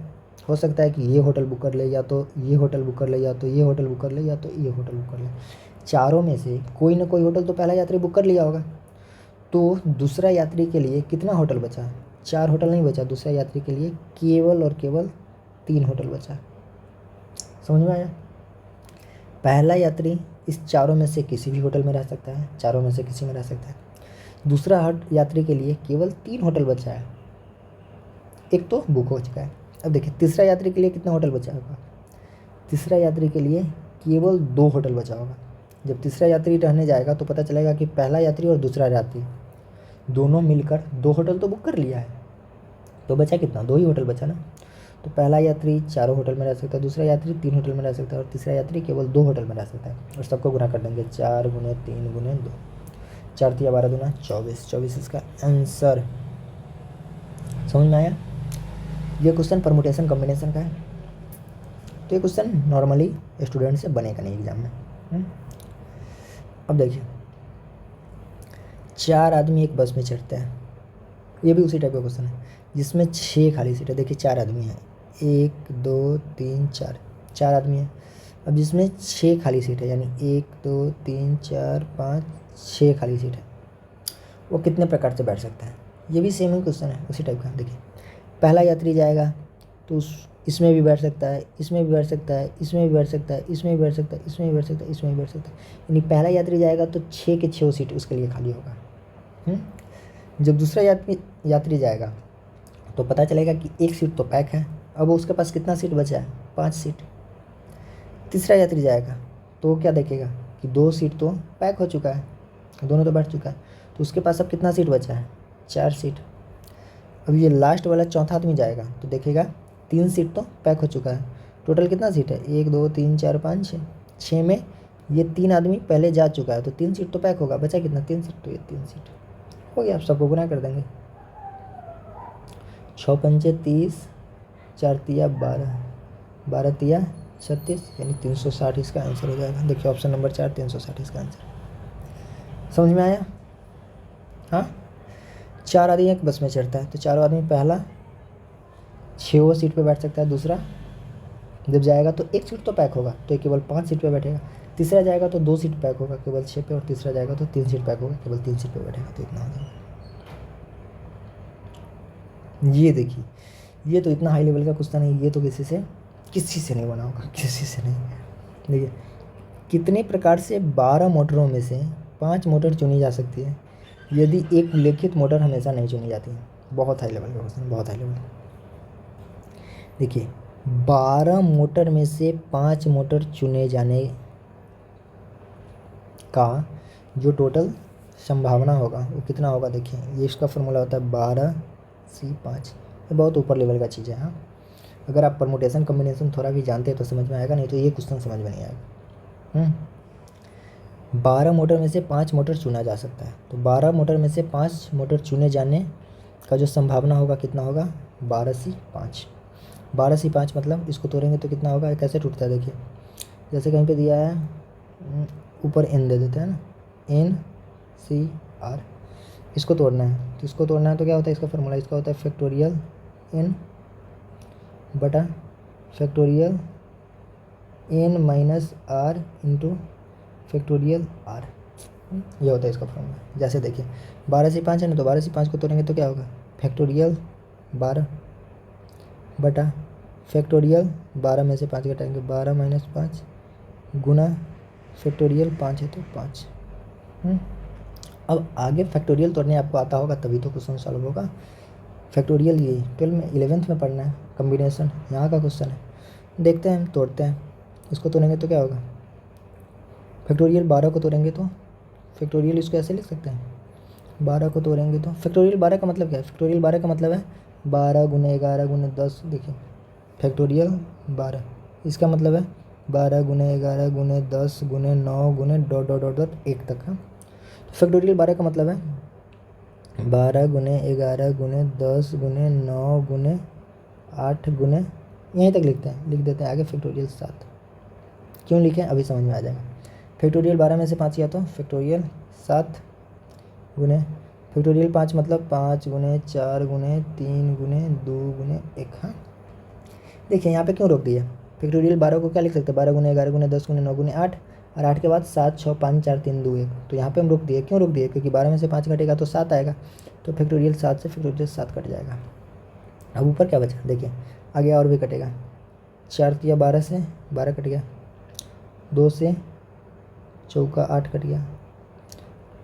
हो सकता है कि ये होटल बुक कर ले, या तो ये होटल बुक कर ले, या तो ये होटल बुक कर ले, या तो ये होटल बुक कर ले। चारों में से कोई ना कोई होटल तो पहला यात्री बुक कर लिया होगा। तो दूसरा यात्री के लिए कितना होटल बचा, 4 होटल नहीं बचा, दूसरा यात्री के लिए केवल और केवल 3 होटल बचा। समझ में आया? पहला यात्री इस चारों में से किसी भी होटल में रह सकता है, चारों में से किसी में रह सकता है। दूसरा यात्री के लिए केवल 3 होटल बचा है, एक तो बुक हो चुका है। अब देखिए तीसरा यात्री के लिए कितना होटल बचा होगा, तीसरा यात्री के लिए केवल 2 होटल बचा होगा। जब तीसरा यात्री रहने जाएगा तो पता चलेगा कि पहला यात्री और दूसरा यात्री दोनों मिलकर 2 होटल तो बुक कर लिया है, तो बचा कितना, 2 ही होटल बचा ना। तो पहला यात्री 4 होटल में रह सकता है, दूसरा यात्री 3 होटल में रह सकता है और तीसरा यात्री केवल 2 होटल में रह सकता है। और सबको गुना कर देंगे, 4 गुने 3 गुने 2, 4 तिया 12 दूना 24, 24 इसका आंसर। समझ में आया? ये क्वेश्चन परमुटेशन कॉम्बिनेशन का है, तो ये क्वेश्चन नॉर्मली स्टूडेंट से बनेगा नहीं एग्जाम में। अब देखिए 4 आदमी एक बस में चढ़ते हैं, ये भी उसी टाइप का क्वेश्चन है जिसमें 6 खाली सीट है। देखिए 4 आदमी हैं, 1 2 3 4, 4 आदमी हैं। अब जिसमें 6 खाली सीट है, यानी 1 2 3 4 5 6 खाली सीट है, वो कितने प्रकार से बैठ सकता है। ये भी सेम ही क्वेश्चन है, उसी टाइप का। देखिए पहला यात्री जाएगा तो इसमें भी बैठ सकता है, इसमें भी बैठ सकता है, इसमें भी बैठ सकता है, इसमें भी बैठ सकता है, इसमें भी बैठ सकता है, इसमें भी बैठ सकता है। यानी पहला यात्री जाएगा तो 6 के 6 सीट उसके लिए खाली होगा। जब दूसरा यात्री जाएगा तो पता चलेगा कि एक सीट तो पैक है। अब उसके पास कितना सीट बचा है, 5 सीट। तीसरा यात्री जाएगा तो क्या देखेगा कि 2 सीट तो पैक हो चुका है, दोनों तो बैठ चुका है, तो उसके पास अब कितना सीट बचा है, 4 सीट। अब ये लास्ट वाला चौथा आदमी जाएगा तो देखेगा 3 सीट तो पैक हो चुका है। टोटल कितना सीट है, 1 2 3 4 5 6, 6 में ये 3 आदमी पहले जा चुका है तो 3 सीट तो पैक होगा, बचा कितना, 3 सीट, तो ये 3 सीट हो गया। आप सबको गुना कर देंगे, 6 पंचे 30, 4 तिया 12, 12 तिया 36, यानी 360 इसका आंसर हो जाएगा। देखिए ऑप्शन नंबर 4 360 इसका आंसर। समझ में आया? हाँ, 4 आदमी एक बस में चढ़ता है तो 4 आदमी पहला 6 सीट पे बैठ सकता है, दूसरा जब जाएगा तो 1 सीट तो पैक होगा तो ये केवल 5 सीट पे बैठेगा, तीसरा जाएगा तो 2 सीट पैक होगा केवल 6 पे, और तीसरा जाएगा तो 3 सीट पैक होगा केवल 3 सीट पे बैठेगा, तो इतना हो जाएगा। ये देखिए, ये तो इतना हाई लेवल का क्वेश्चन है, ये तो किसी से नहीं बना होगा, किसी से नहीं। देखिए, कितने प्रकार से 12 मोटरों में से 5 मोटर चुनी जा सकती है यदि एक उल्लेखित मोटर हमेशा नहीं चुनी जाती है। बहुत हाई लेवल का क्वेश्चन, बहुत हाई लेवल। देखिए 12 मोटर में से 5 मोटर चुने जाने का जो टोटल संभावना होगा वो कितना होगा। देखिए ये इसका फॉर्मूला होता है 12C5। ये बहुत ऊपर लेवल का चीज़ है। हाँ, अगर आप परमुटेशन कॉम्बिनेशन थोड़ा भी जानते हैं तो समझ में आएगा, नहीं तो ये क्वेश्चन समझ में नहीं आएगा। 12 मोटर में से 5 मोटर चुना जा सकता है, तो 12 मोटर में से 5 मोटर चुने जाने का जो संभावना होगा कितना होगा, 12C5। 12C5 मतलब इसको तोड़ेंगे तो कितना होगा, कैसे टूटता है देखिए, जैसे कहीं पे दिया है ऊपर n दे देते हैं ना, NCR, इसको तोड़ना है तो इसको तोड़ना है तो क्या होता है, इसका फॉर्मूला इसका होता है फैक्टोरियल n बटा factorial n minus r into factorial r, ये होता है इसका फॉर्मूला। जैसे देखिए 12C5 है ना, तो 12C5 को तोड़ेंगे तो क्या होगा, फैक्टोरियल 12 बटा फैक्टोरियल 12 में से 5 घटाएंगे 12 माइनस 5 गुना फैक्टोरियल 5 है तो 5। अब आगे फैक्टोरियल तोड़ने आपको आता होगा तभी तो क्वेश्चन सॉल्व होगा। फैक्टोरियल ये 12 में 11th में पढ़ना है, कम्बिनेशन यहाँ का क्वेश्चन है। देखते हैं, हम तोड़ते हैं, इसको तोड़ेंगे तो क्या होगा, फैक्टोरियल 12 को तोड़ेंगे तो फैक्टोरियल इसको ऐसे लिख सकते हैं, 12 को तोड़ेंगे तो फैक्टोरियल 12 का मतलब क्या है, फैक्टोरियल 12 का मतलब है 12 गुने 11 गुने 10। देखिए फैक्टोरियल 12 इसका मतलब है 12 गुने 11 गुने 10 गुने 9 गुने डॉट डॉट डॉट डॉट 1 तक का। फैक्टोरियल 12 का मतलब है 12 गुने 11 गुने 10 गुने 9 गुने 8 गुने, यहीं तक लिखते हैं, लिख देते हैं आगे फैक्टोरियल 7। क्यों लिखें अभी समझ में आ जाएगा। फैक्टोरियल 12 में से 5 किया तो फैक्टोरियल 7 गुने फैक्टोरियल 5 मतलब 5 गुने 4 गुने 3 गुने 2 गुने 1। हाँ देखिए यहाँ पे क्यों रोक दिया, फैक्टोरियल 12 को क्या लिख सकते हैं, 12 गुने 11 गुने 10 गुने 9 गुने 8, और 8 के बाद 7 6 5 4 3 2 1, तो यहाँ पे हम रोक दिए। क्यों रोक दिए, क्योंकि 12 में से 5 घटेगा तो 7 आएगा, तो फैक्टोरियल 7 से फैक्टोरियल 7 कट जाएगा। अब ऊपर क्या बचा, देखिए आगे और भी कटेगा, 4 तिया 12 से 12 कट गया, 2 से चौका 8 कट गया,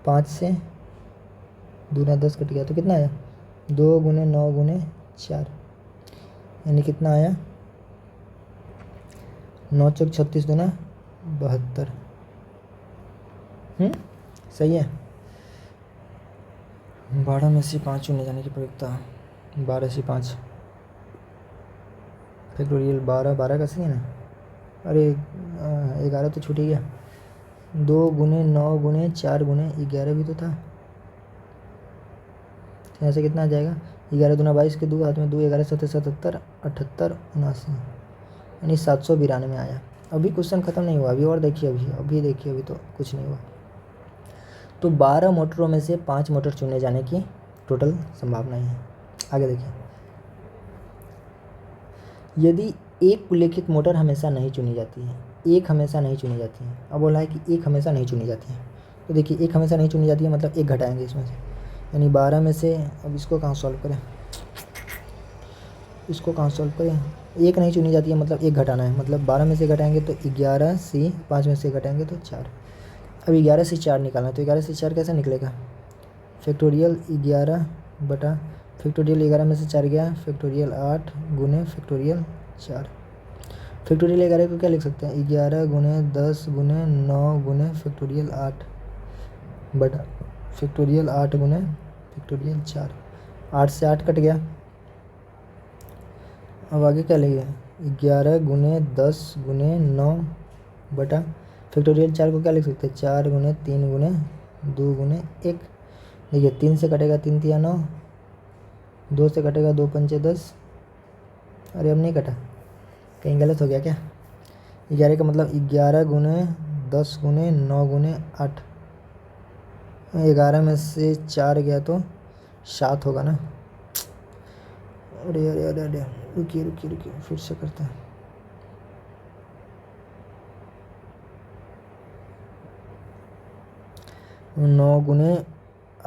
5 से दूना 10 कट गया, तो कितना आया 2 गुने 9 गुने 4, यानी कितना आया 9 चौक 36 दूना 72। सही है। 12 में से 5 चुने जाने की प्रयोगता, 12 से 5 फैक्टोरियल 12 का सही है ना, अरे 11 तो छूट ही गया, 2 गुने 9 गुने 4 गुने 11 भी तो था, यहाँ से कितना आ जाएगा 11 दूना 22 के 2 हाथ में 2 11 7 77 78 79, यानी 792 आया। अभी क्वेश्चन ख़त्म नहीं हुआ, अभी और देखिए, अभी देखिए, अभी तो कुछ नहीं हुआ। तो 12 मोटरों में से 5 मोटर चुने जाने की टोटल संभावना है। आगे देखिए, यदि एक उल्लेखित मोटर हमेशा नहीं चुनी जाती है, एक हमेशा नहीं चुनी जाती है, अब बोला है कि एक हमेशा नहीं चुनी जाती है, तो देखिए एक हमेशा नहीं चुनी जाती है मतलब एक घटाएंगे इसमें से, यानी 12 में से, अब इसको कहाँ सॉल्व करें, इसको कहाँ सॉल्व करें, एक नहीं चुनी जाती है मतलब एक घटाना है, मतलब 12 में से घटाएंगे तो 11 से 5 में से घटाएंगे तो 4। अब 11 से 4 निकालना है, तो 11 से 4 कैसे निकलेगा, फैक्टोरियल 11 बटा फैक्टोरियल 11 में से 4 गया, फैक्टोरियल 8 गुने फैक्टोरियल 4। फैक्टोरियल 11 को क्या लिख सकते हैं, 11 गुने 10 गुने 9 गुने फैक्टोरियल 8 बटा फैक्टोरियल 8 गुने फैक्टोरियल 4। 8 से 8 कट गया। अब आगे क्या लेंगे, 11 गुने 10 गुने 9 बटा फैक्टोरियल 4 को क्या लिख सकते हैं, 4 गुने 3 गुने 2 गुने 1। देखिए 3 से कटेगा 3 तिया 9, 2 से कटेगा 2 पंचे 10। अरे अब नहीं कटा, कहीं गलत हो गया क्या। 11 का मतलब 11 गुने 10 गुने 9 गुने 8। 11 में से 4 गया तो 7 होगा ना। अरे अरे अरे अरे रुकिए रुकिए रुकिए, फिर से करते हैं। 9 गुने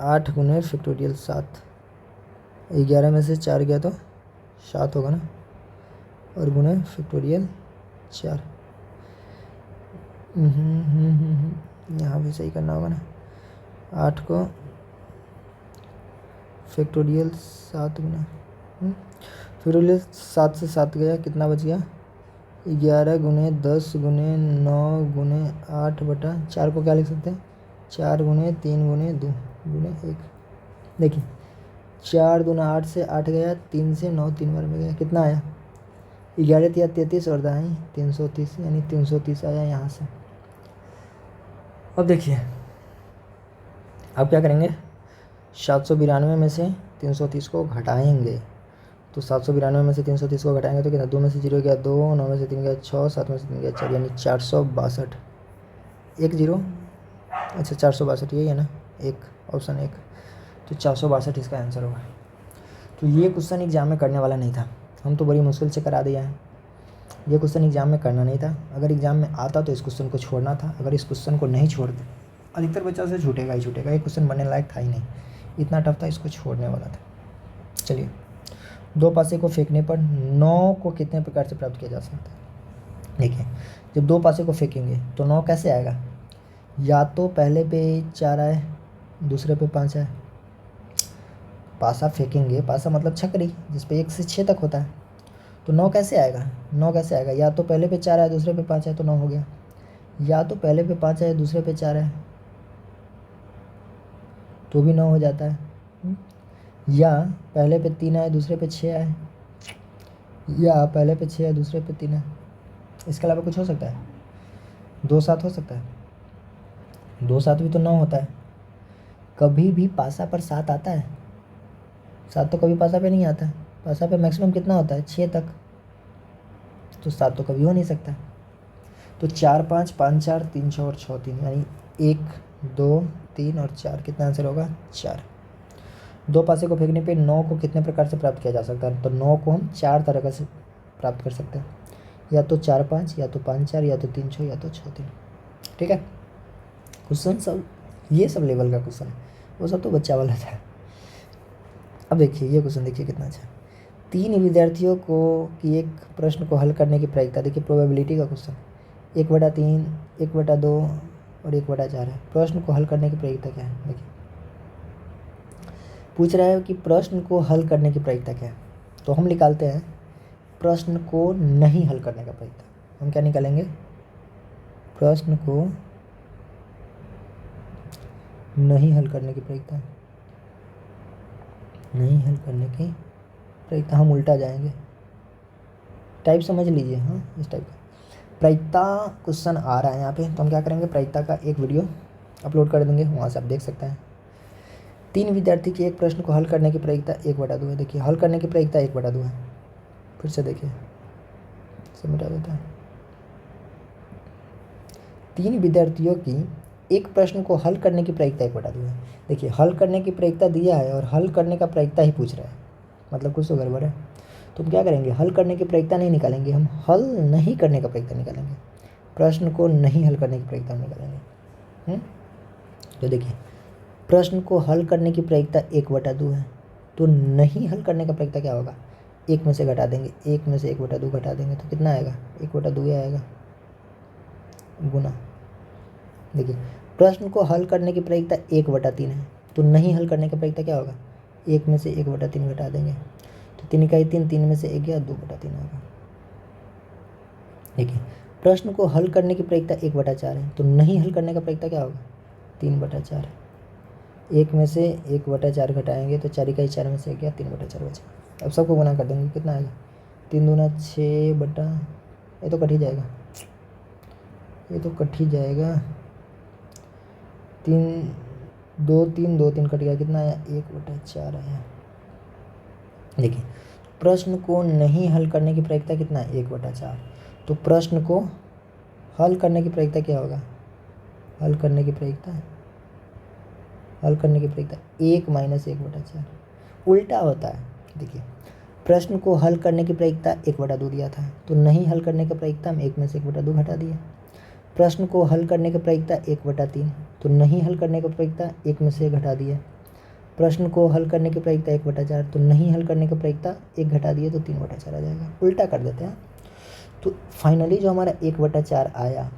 8 गुने फैक्टोरियल 7। 11 में से 4 गया तो 7 होगा ना, और गुने फैक्टोरियल 4। यहाँ भी सही करना होगा ना। 8 को फैक्टोरियल 7 गुना फैक्टोरियल 7 से 7 गया, कितना बच गया, 11 गुने 10 गुने 9 गुने 8 बटा 4 को क्या लिख सकते हैं, 4 गुने 3 गुने 2 गुने 1। देखिए 4 दूना 8 से 8 गया, 3 से 9 3 बार में गया, कितना आया, 11 तिया 33 और दाएँ 330, यानी 330 आया यहाँ से। अब देखिए अब क्या करेंगे, 792 में से 330 को घटाएंगे, तो 792 में से 330 को घटाएंगे तो कितना, 2 में से 0 गया 2, 9 में से 3 गया 6, 7 में से 3 गया 4, यानी 462। 1 0, अच्छा 462 यही है ना, एक ऑप्शन 1, तो 462 इसका आंसर होगा। तो ये क्वेश्चन एग्जाम में करने वाला नहीं था, हम तो बड़ी मुश्किल से करा दिया है। ये क्वेश्चन एग्जाम में करना नहीं था, अगर एग्जाम में आता तो इस क्वेश्चन को छोड़ना था। अगर इस क्वेश्चन को नहीं छोड़ दे, अधिकतर बच्चा से छूटेगा ही छूटेगा, ये क्वेश्चन बनने लायक था ही नहीं, इतना टफ था, इसको छोड़ने वाला था। चलिए, 2 पासे को फेंकने पर 9 को कितने प्रकार से प्राप्त किया जा सकता है। देखिए जब 2 पासे को फेंकेंगे तो 9 कैसे आएगा, या तो पहले पे 4 आए, दूसरे पे 5 आए। पासा फेंकेंगे, पासा मतलब छकरी जिस पे 1 से 6 तक होता है, तो 9 कैसे आएगा, 9 कैसे आएगा, या तो पहले पे 4 आए दूसरे पे 5 आए तो 9 हो गया, या तो पहले पे 5 आए दूसरे पे 4 आए तो भी 9 हो जाता है, या पहले पे 3 आए दूसरे पे 6 आए, या पहले पे 6 आए दूसरे पे 3 आए। इसके अलावा कुछ हो सकता है, 2 7 हो सकता है, 2 7 भी तो 9 होता है। कभी भी पासा पर 7 आता है, 7 तो कभी पासा पे नहीं आता है, पासा पे मैक्सिमम कितना होता है 6 तक, तो 7 तो कभी हो नहीं सकता। तो 4 5 5 4 3 6 और 6 3, यानी 1 2 3 और 4, कितना आंसर होगा 4। 2 पासे को फेंकने पे 9 को कितने प्रकार से प्राप्त किया जा सकता है, तो 9 को हम 4 तरह से प्राप्त कर सकते हैं, या तो 4 5, या तो 5 4, या तो 3 6, या तो 6 3। ठीक है, क्वेश्चन सब ये सब लेवल का क्वेश्चन है, वो सब तो बच्चा वाला था। अब देखिए ये क्वेश्चन देखिए कितना अच्छा है। 3 विद्यार्थियों को कि एक प्रश्न को हल करने की प्रायिकता, देखिए प्रोबेबिलिटी का क्वेश्चन, 1/3 1/2 और 1/4 है। प्रश्न को हल करने की प्रायिकता क्या है, देखिए पूछ रहा है कि प्रश्न को हल करने की प्रायिकता क्या है, तो हम निकालते हैं प्रश्न को नहीं हल करने का प्रायिकता। हम क्या निकालेंगे, प्रश्न को नहीं हल करने की प्रायिकता, नहीं हल करने की प्रायिकता, हम उल्टा जाएंगे, टाइप समझ लीजिए, हाँ इस टाइप का प्रायिकता क्वेश्चन आ रहा है यहाँ पे, तो हम क्या करेंगे, प्रायिकता का एक वीडियो अपलोड कर देंगे, वहाँ से आप देख सकते हैं। 3 विद्यार्थी के एक प्रश्न को हल करने की प्रायिकता 1/2 है। देखिए हल करने की प्रायिकता 1/2 है, फिर से देखिए सब मिटा देता है। 3 विद्यार्थियों की एक प्रश्न को हल करने की प्रायिकता 1/2 है। देखिए हल करने की प्रायिकता दिया है और हल करने का प्रायिकता ही पूछ रहा है, मतलब कुछ तो गड़बड़ है। तो हम क्या करेंगे, हल करने की प्रायिकता नहीं निकालेंगे, हम हल नहीं करने का प्रायिकता निकालेंगे, प्रश्न को नहीं हल करने की प्रायिकता निकालेंगे। तो देखिए प्रश्न को हल करने की प्रायिकता 1/2 है, तो नहीं हल करने का प्रायिकता क्या होगा, 1 में से घटा देंगे, 1 में से 1/2 घटा देंगे तो कितना आएगा, 1/2 आएगा, गुना। देखिए प्रश्न को हल करने की प्रायिकता 1/3 है, तो नहीं हल करने की प्रायिकता क्या होगा, एक में से 1/3 घटा देंगे तो 3 इकाई 3, 3 में से 1 गया, 2/3 आएगा। देखिए प्रश्न को हल करने की प्रायिकता 1/4 है, तो नहीं हल करने का प्रायिकता क्या होगा? 3/4। 1 में से 1/4 घटाएंगे तो 4 इकाई 4 में से 1 गया, 3/4 बचा। अब सबको गुना कर देंगे, कितना आएगा? 3 दूना 6 बटा, ये तो कट ही जाएगा, ये तो कट ही जाएगा। 3 2 3 2 3 कट गया, कितना आया? 1/4 आया। देखिए प्रश्न को नहीं हल करने की प्रायिकता कितना है? 1/4। तो प्रश्न को हल करने की प्रायिकता क्या होगा? हल करने की प्रायिकता 1 माइनस 1/4 उल्टा होता है। देखिए प्रश्न को हल करने की प्रायिकता 1/2 दिया था, तो नहीं हल करने की प्रायिकता हम 1 में से 1/2 घटा दिए। प्रश्न को हल करने की प्रायिकता 1/3, तो नहीं हल करने की प्रायिकता 1 में से घटा दिए। प्रश्न को हल करने की प्रायिकता 1/4, तो नहीं हल करने की प्रायिकता 1 घटा दिए तो 3/4 आ जाएगा। उल्टा कर देते हैं। तो फाइनली जो हमारा 1/4 आया,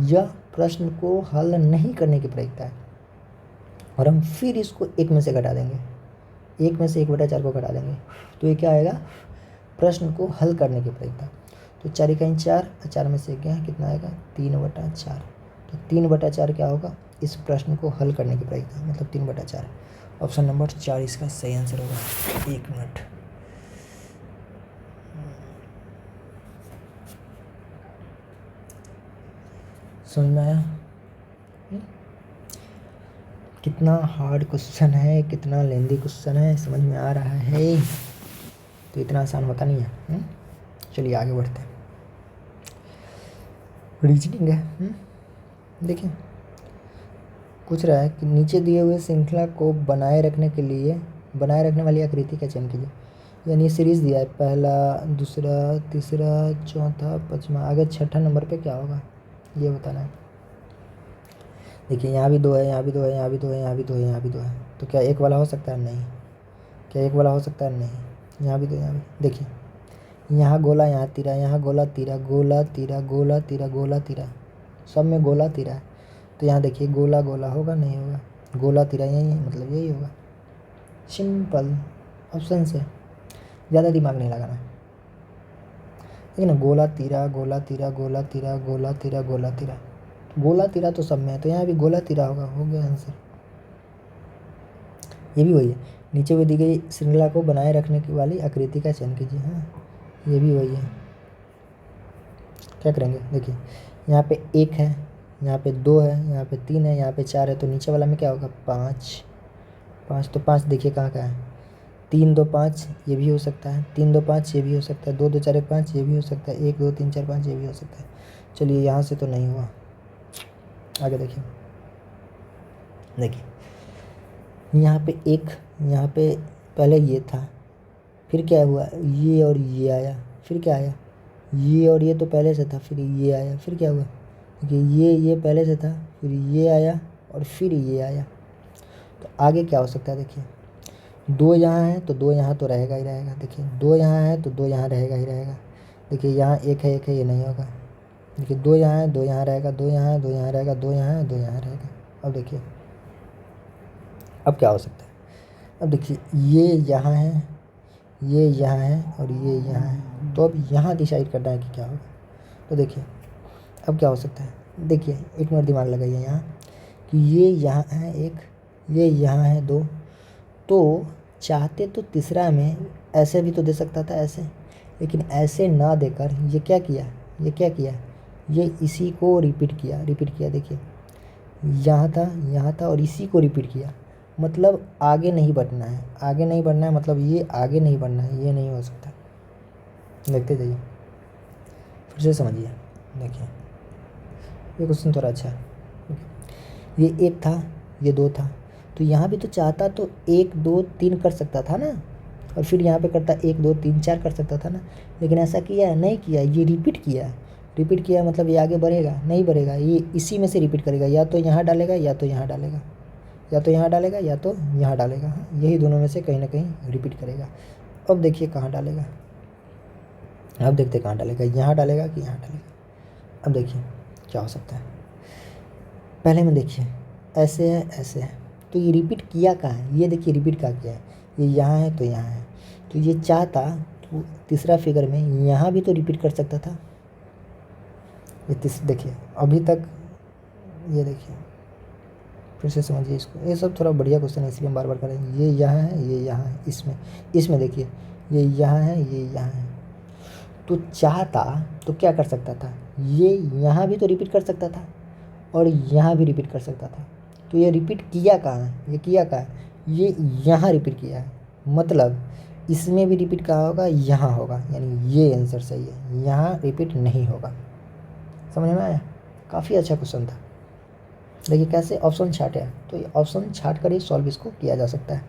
यह प्रश्न को हल नहीं करने की प्रायिकता है। और हम फिर इसको 1 में से घटा देंगे, 1 में से 1/4 को घटा देंगे, तो ये क्या आएगा? प्रश्न को हल करने की प्रायिकता। तो 4 इकाई 4, 4 में से 1 गया, कितना आएगा? 3/4। तो 3/4 क्या होगा? इस प्रश्न को हल करने की प्रायिकता, मतलब 3/4। ऑप्शन नंबर 4 इसका सही आंसर होगा। 1 मिनट, समझ में आया? कितना हार्ड क्वेश्चन है, कितना लेंदी क्वेश्चन है, समझ में आ रहा है? तो इतना आसान होता नहीं है। चलिए आगे बढ़ते हैं। रीजनिंग है। देखिए पूछ रहा है कि नीचे दिए हुए श्रृंखला को बनाए रखने वाली आकृति का चयन कीजिए। यानी सीरीज दिया है, पहला, दूसरा, तीसरा, चौथा, पाँचवा, आगे छठा नंबर पे क्या होगा ये बताना है। देखिए यहाँ भी 2 है, यहाँ भी 2 है, यहाँ भी 2 है, यहाँ भी 2 है, यहाँ भी 2 है, तो क्या एक वाला हो सकता है? नहीं। क्या एक वाला हो सकता है? नहीं। यहाँ भी 2, यहाँ भी। देखिए यहाँ गोला, यहाँ तीरा, यहाँ गोला तीरा, गोला तीरा, गोला तीरा, गोला तीरा, सब में गोला तीरा है। तो यहाँ देखिए गोला गोला होगा? नहीं होगा। गोला तीरा यही है, मतलब यही होगा। सिंपल ऑप्शन से, ज़्यादा दिमाग नहीं लगाना। देखिए ना, गोला तीरा, गोला तीरा, गोला तीरा, गोला तीरा, गोला तीरा, गोला तीरा तो सब में है, तो यहाँ भी गोला तीरा होगा। हो गया आंसर। ये भी वही है, नीचे में दी गई श्रृंखला को बनाए रखने की वाली आकृति का चयन कीजिए। हाँ ये भी वही है। क्या करेंगे? देखिए यहाँ पे 1 है, यहाँ पे 2 है, यहाँ पे 3 है, यहाँ पे 4 है, तो नीचे वाला में क्या होगा? 5। 5 तो 5 देखिए कहाँ का है? 3 2 5 ये भी हो सकता है, 3 2 5 ये भी हो सकता है, 2 2 4 1 5 ये भी हो सकता है, 1 2 3 4 5 ये भी हो सकता है। चलिए यहाँ से तो नहीं हुआ। आगे देखिए, यहाँ पे 1, यहाँ पे पहले ये था, फिर क्या हुआ? ये और ये आया, फिर क्या आया? ये और ये तो पहले से था, फिर ये आया, फिर क्या हुआ? देखिए ये पहले से था, फिर ये आया और फिर ये आया। तो आगे क्या हो सकता है? देखिए 2 यहाँ है तो 2 यहाँ तो रहेगा ही रहेगा। देखिए 2 यहाँ है तो 2 यहाँ रहेगा ही रहेगा। देखिए यहाँ 1 है, 1 है, ये नहीं होगा। देखिए 2 यहाँ है, 2 यहाँ रहेगा, 2 यहाँ है, 2 यहाँ रहेगा, 2 यहाँ है, 2 यहाँ रहेगा। अब देखिए अब क्या हो सकता है? अब देखिए ये यहाँ है, ये यहाँ है और ये यहाँ है, तो अब यहाँ डिसाइड करना है कि क्या होगा। तो देखिए अब क्या हो सकता है? देखिए एक मिनट दिमाग लगाइए यहाँ, कि ये यहाँ है 1, ये यहाँ है 2, तो चाहते तो तीसरा में ऐसे भी तो दे सकता था ऐसे, लेकिन ऐसे ना देकर ये क्या किया? ये इसी को रिपीट किया। देखिए यहाँ था और इसी को रिपीट किया, मतलब आगे नहीं बढ़ना है, मतलब ये आगे नहीं बढ़ना है, ये नहीं हो सकता। देखते जाइए, फिर से समझिए। देखिए ये क्वेश्चन थोड़ा अच्छा है। ये 1 था, ये 2 था, तो यहाँ भी तो चाहता तो 1 2 3 कर सकता था ना, और फिर यहाँ पे करता 1 2 3 4 कर सकता था ना, लेकिन ऐसा किया है? नहीं किया। ये रिपीट किया मतलब ये आगे बढ़ेगा? नहीं बढ़ेगा, ये इसी में से रिपीट करेगा, या तो यहाँ डालेगा या तो यहाँ डालेगा, या तो यहाँ डालेगा या तो यहाँ डालेगा। हाँ, यही दोनों में से कहीं ना कहीं रिपीट करेगा। अब देखिए कहाँ डालेगा, अब देखते कहाँ डालेगा, यहाँ डालेगा कि यहाँ डालेगा। अब देखिए क्या हो सकता है। पहले में देखिए ऐसे है, तो ये रिपीट किया कहाँ है? ये देखिए रिपीट कहाँ किया है? ये यहाँ है तो यहाँ है, तो ये चाहता तो तीसरा फिगर में यहाँ भी तो रिपीट कर सकता था। ये देखिए अभी तक, ये देखिए फिर से समझिए इसको, ये सब थोड़ा बढ़िया क्वेश्चन है इसलिए हम बार बार कर रहे हैं। ये यहाँ है, ये यहाँ है, इसमें देखिए ये यहाँ है, ये यहाँ है, तो चाहता तो क्या कर सकता था, ये यहाँ भी तो रिपीट कर सकता था और यहाँ भी रिपीट कर सकता था। तो ये रिपीट किया कहाँ है, ये किया कहाँ है, ये यहाँ रिपीट किया है, मतलब इसमें भी रिपीट कहाँ होगा, यहाँ होगा, यानी ये आंसर सही है, यहाँ रिपीट नहीं होगा। समझ में आया? काफ़ी अच्छा क्वेश्चन था। देखिए कैसे ऑप्शन छाट है, तो ये ऑप्शन छाट कर ही सॉल्व इसको किया जा सकता है।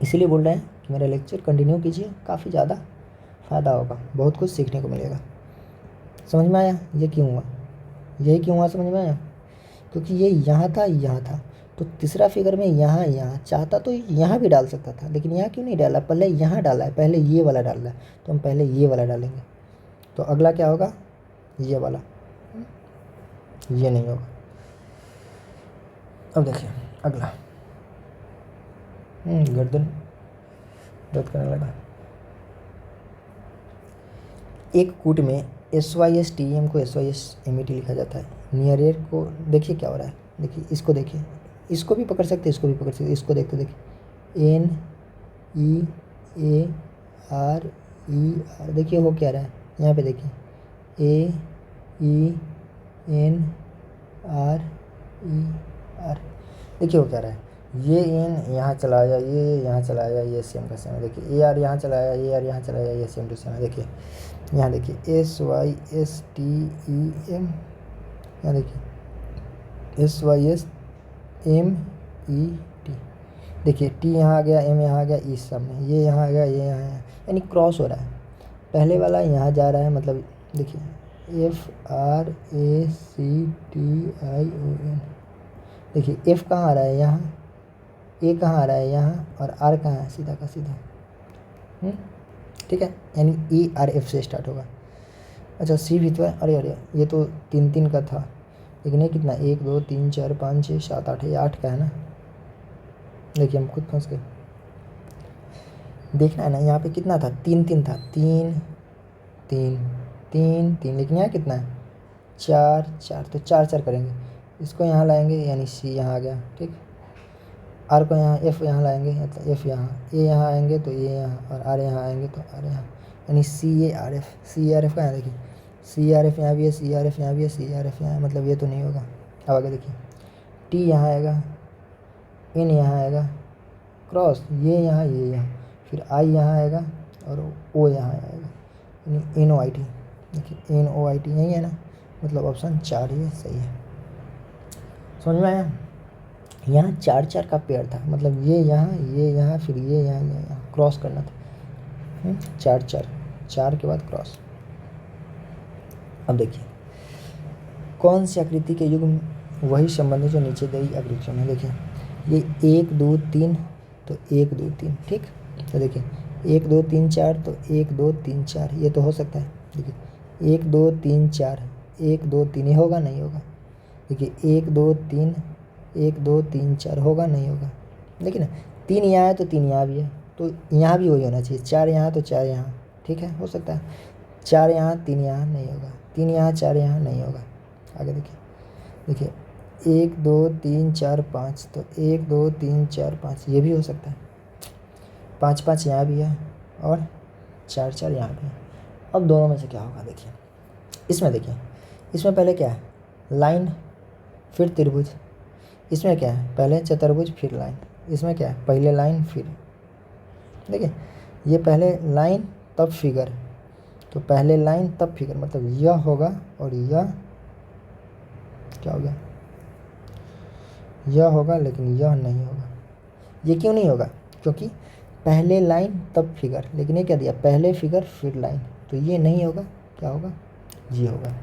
इसीलिए बोल रहे हैं कि मेरा लेक्चर कंटिन्यू कीजिए, काफ़ी ज़्यादा फ़ायदा होगा, बहुत कुछ सीखने को मिलेगा। समझ में आया ये क्यों हुआ, यही क्यों हुआ, समझ में आया? क्योंकि ये यहाँ था, यहाँ था, तो तीसरा फिगर में यहाँ यहाँ चाहता तो यहाँ भी डाल सकता था, लेकिन यहाँ क्यों नहीं डाला, पहले यहाँ डाला है, पहले ये वाला डाल रहा है, तो हम पहले ये वाला डालेंगे। तो अगला क्या होगा, ये वाला, ये नहीं होगा। अब देखिए अगला, गर्दन दर्द करने लगा। एक कूट में SYSTEM को SYSMET लिखा जाता है। नियरेर को देखिए क्या हो रहा है, देखिए इसको देखिए, इसको भी पकड़ सकते, इसको भी पकड़ सकते, इसको देखते देखिए NEARER, देखिए हो क्या रहा है यहाँ पे, देखिए AENRER, देखिए हो क्या रहा है, ये एन यहाँ चला आया, ये यहाँ चला आया, ये सेम का सेम है। देखिए AR यहाँ चला आया, AR यहाँ चला आया, ये सेम टू सेम है। देखिए यहाँ देखिए SYSTEM, यहाँ देखिए SYSMET, देखिए T यहाँ आ गया, M यहाँ आ गया, इस सामने ये यहाँ आ गया, ये यहाँ है, यानी क्रॉस हो रहा है। पहले वाला यहाँ जा रहा है, मतलब देखिए FRACTION, देखिए F कहाँ आ रहा है, यहाँ, A कहाँ आ रहा है, यहाँ, और R कहाँ है, सीधा का सीधा, ठीक है, यानी ERF से स्टार्ट होगा। अच्छा C भी तो है, अरे ये तो 3 का था, लेकिन ये कितना, 1 2 3 4 5 6 7 8, ये 8 का है ना। देखिए हम खुद फंस गए, देखना है ना, यहाँ पे कितना था, 3 था, 3 3 3 3, लेकिन यहाँ कितना है, 4 4, तो 4 4 करेंगे, इसको यहाँ लाएंगे यानी C यहाँ आ गया, ठीक। R को यहाँ, F यहाँ लाएंगे मतलब F यहाँ, A यहाँ आएंगे तो ये यहाँ, और R यहाँ आएंगे तो R यहाँ, यानी CARF का यहाँ देखिए, CRF यहाँ भी है, CRF यहाँ भी है, CRF यहाँ है, मतलब ये तो नहीं होगा। अब आगे देखिए T यहाँ आएगा, N यहाँ आएगा, क्रॉस ये यहाँ, फिर I यहाँ आएगा और O यहाँ आएगा, यानी NOIT, देखिए NOIT यही है ना, मतलब ऑप्शन 4 ये सही है। समझ में आया? यहाँ 4 4 का पेयर था, मतलब ये यहाँ फिर ये यहाँ क्रॉस करना था, 4 4 4 के बाद क्रॉस। अब देखिए कौन सी आकृति के युग्म वही संबंध है जो नीचे दी आकृतियों में। देखिए ये 1 2 3, तो 1 2 3, ठीक। तो देखिए 1 2 3 4, तो 1 2 3 4, ये तो हो सकता है। देखिए 1 2 3 4, 1 2 3, ये होगा नहीं होगा। देखिए 1 2 3, 1 2 3 4, होगा नहीं होगा। देखिए ना 3 यहाँ है तो 3 यहाँ भी है, तो यहाँ भी वही होना चाहिए, 4 यहाँ तो 4 यहाँ, ठीक है, हो सकता है 4 यहाँ 3 यहाँ नहीं होगा, 3 यहाँ 4 यहाँ नहीं होगा। आगे देखिए 1 2 3 4 5, तो 1 2 3 4 5, ये भी हो सकता है, 5 5 यहाँ भी है और 4 4 यहाँ भी है। अब दोनों में से क्या होगा, देखिए इसमें, देखिए इसमें पहले क्या है, लाइन फिर त्रिभुज, इसमें क्या है, पहले चतुर्भुज फिर लाइन, इसमें क्या है, पहले लाइन फिर, देखिए ये पहले लाइन तब फिगर, तो पहले लाइन तब फिगर, मतलब यह होगा और यह क्या हो गया, यह होगा लेकिन यह नहीं होगा। ये क्यों नहीं होगा, क्योंकि पहले लाइन तब फिगर, लेकिन ये क्या दिया, पहले फिगर फिर लाइन, तो ये नहीं होगा, क्या होगा, ये होगा।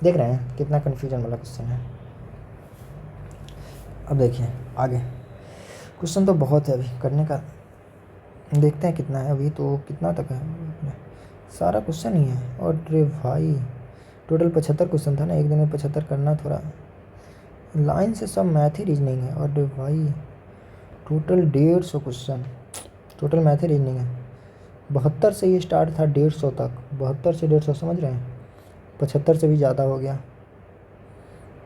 देख रहे हैं कितना कन्फ्यूजन वाला क्वेश्चन है। अब देखिए आगे, क्वेश्चन तो बहुत है अभी करने का, देखते हैं कितना है अभी, तो कितना तक है, सारा क्वेश्चन ही है। और रे भाई टोटल 75 क्वेश्चन था ना, एक दिन में 75 करना थोड़ा, लाइन से सब मैथ ही रीजनिंग है। और रे भाई टोटल 150 क्वेश्चन, टोटल मैथ ही रीजनिंग है। 72 से ये स्टार्ट था 150 तक, 72 से 150 समझ रहे हैं, 75 से भी ज़्यादा हो गया,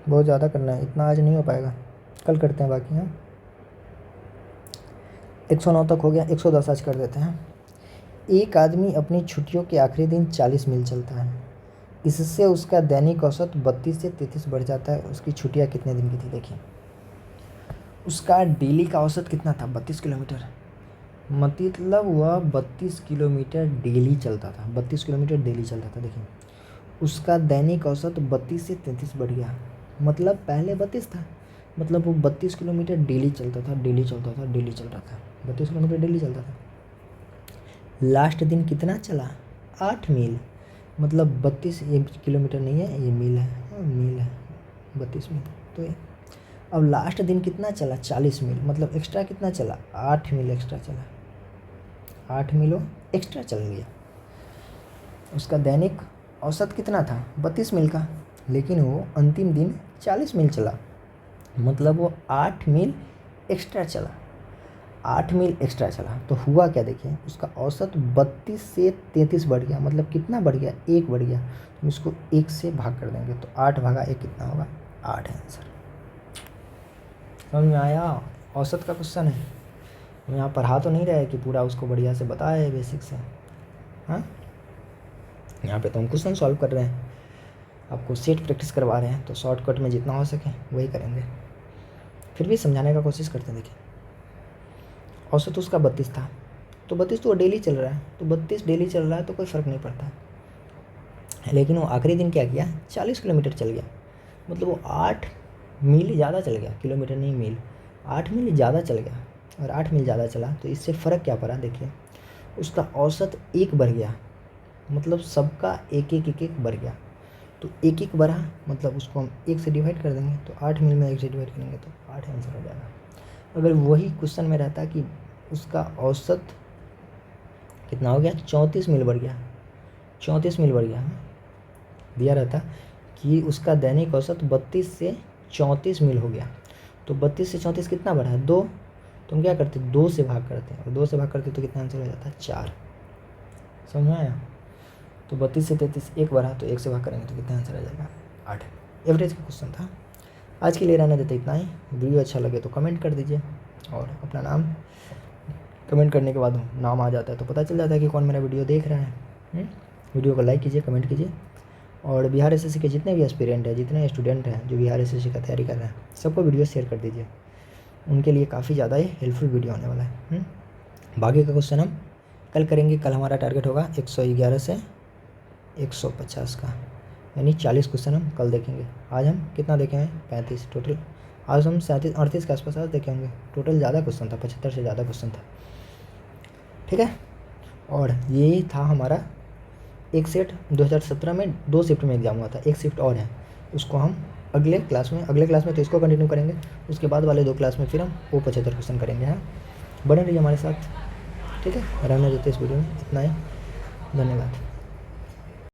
बहुत ज़्यादा करना है, इतना आज नहीं हो पाएगा, कल करते हैं बाकी। हाँ 109 तक हो गया, 110 आज कर देते हैं। एक आदमी अपनी छुट्टियों के आखिरी दिन 40 मील चलता है, इससे उसका दैनिक औसत 32 से 33 बढ़ जाता है। उसकी छुट्टियाँ कितने दिन की थी देखिए। उसका डेली का औसत कितना था, 32 किलोमीटर, मतलब वह 32 किलोमीटर डेली चलता था, 32 किलोमीटर डेली चलता था। देखिए उसका दैनिक औसत 32 से 33 बढ़ गया, मतलब पहले 32 था, मतलब वो 32 किलोमीटर डेली चलता था, डेली चलता था, डेली चलता था, 32 किलोमीटर डेली चलता था। लास्ट दिन कितना चला, 8 मील, मतलब 32, ये किलोमीटर नहीं है ये मील है, मील है, 32 मील। तो ये अब लास्ट दिन कितना चला, 40 मील, मतलब एक्स्ट्रा कितना चला, 8 मील एक्स्ट्रा चला, 8 मील वो एक्स्ट्रा चल गया। उसका दैनिक औसत कितना था, 32 मील का, लेकिन वो अंतिम दिन 40 मील चला, मतलब वो 8 मील एक्स्ट्रा चला, 8 मील एक्स्ट्रा चला। तो हुआ क्या देखिए, उसका औसत 32 से 33 बढ़ गया, मतलब कितना बढ़ गया, 1 बढ़ गया। तो इसको 1 से भाग कर देंगे तो 8 भागा 1 कितना होगा, 8 है आंसर। समझ में आया, औसत का क्वेश्चन है। हम यहाँ पढ़ा तो नहीं रहे कि पूरा उसको बढ़िया से बताया है बेसिक से, हाँ यहाँ पे तो हम क्वेश्चन सॉल्व कर रहे हैं, आपको सेट प्रैक्टिस करवा रहे हैं, तो शॉर्टकट में जितना हो सके वही करेंगे, फिर भी समझाने का कोशिश करते हैं। देखिए औसत उसका 32 था, तो 32 तो डेली चल रहा है, तो 32 डेली चल रहा है तो कोई फ़र्क नहीं पड़ता, लेकिन वो आखिरी दिन क्या किया, 40 किलोमीटर चल गया, मतलब वो 8 मील ज़्यादा चल गया, किलोमीटर नहीं मील, 8 मील ज़्यादा चल गया। और 8 मील ज़्यादा चला तो इससे फ़र्क क्या पड़ा, देखिए उसका औसत 1 बढ़ गया, मतलब सबका 1 बढ़ गया। तो 1 बढ़ा, मतलब उसको हम 1 से डिवाइड कर देंगे, तो 8 मील में 1 से डिवाइड करेंगे तो 8 आंसर हो जाएगा। अगर वही क्वेश्चन में रहता कि उसका औसत कितना हो गया, 34 मील बढ़ गया, 34 मील बढ़ गया, दिया रहता कि उसका दैनिक औसत 32 से 34 मील हो गया, तो 32 से 34 कितना बढ़ा है, 2, तो हम क्या करते, 2 से भाग करते हैं, और 2 से भाग करते तो कितना आंसर हो जाता है, 4। समझ में आया। तो 32 से 33 1 बढ़ा, तो 1 से भाग करेंगे तो कितना आंसर आ जाएगा, 8। एवरेज का क्वेश्चन था। आज के लिए रहने देते इतना ही। वीडियो अच्छा लगे तो कमेंट कर दीजिए, और अपना नाम कमेंट करने के बाद नाम आ जाता है तो पता चल जाता है कि कौन मेरा वीडियो देख रहा है। वीडियो को लाइक कीजिए, कमेंट कीजिए, और बिहार एसएससी के जितने भी एस्पिरेंट हैं, जितने स्टूडेंट हैं जो बिहार एसएससी का तैयारी कर रहे हैं, सबको वीडियो शेयर कर दीजिए, उनके लिए काफ़ी ज़्यादा ही हेल्पफुल वीडियो होने वाला है। बाकी का क्वेश्चन हम कल करेंगे। कल हमारा टारगेट होगा 111 से 150 का, यानी 40 क्वेश्चन हम कल देखेंगे। आज हम कितना देखे हैं, 35 टोटल। आज हम 37 38 के आसपास आज देखे होंगे। टोटल ज़्यादा क्वेश्चन था, 75 से ज़्यादा क्वेश्चन था, ठीक है। और ये था हमारा एक सेट, 2017 में 2 शिफ्ट में एग्ज़ाम हुआ था, एक शिफ्ट और है, उसको हम अगले क्लास में तो इसको कंटिन्यू करेंगे, उसके बाद वाले 2 क्लास में फिर हम वो 75 क्वेश्चन करेंगे। हाँ बने रहिए हमारे साथ, ठीक है। रहने देते इस वीडियो में इतना ही, धन्यवाद।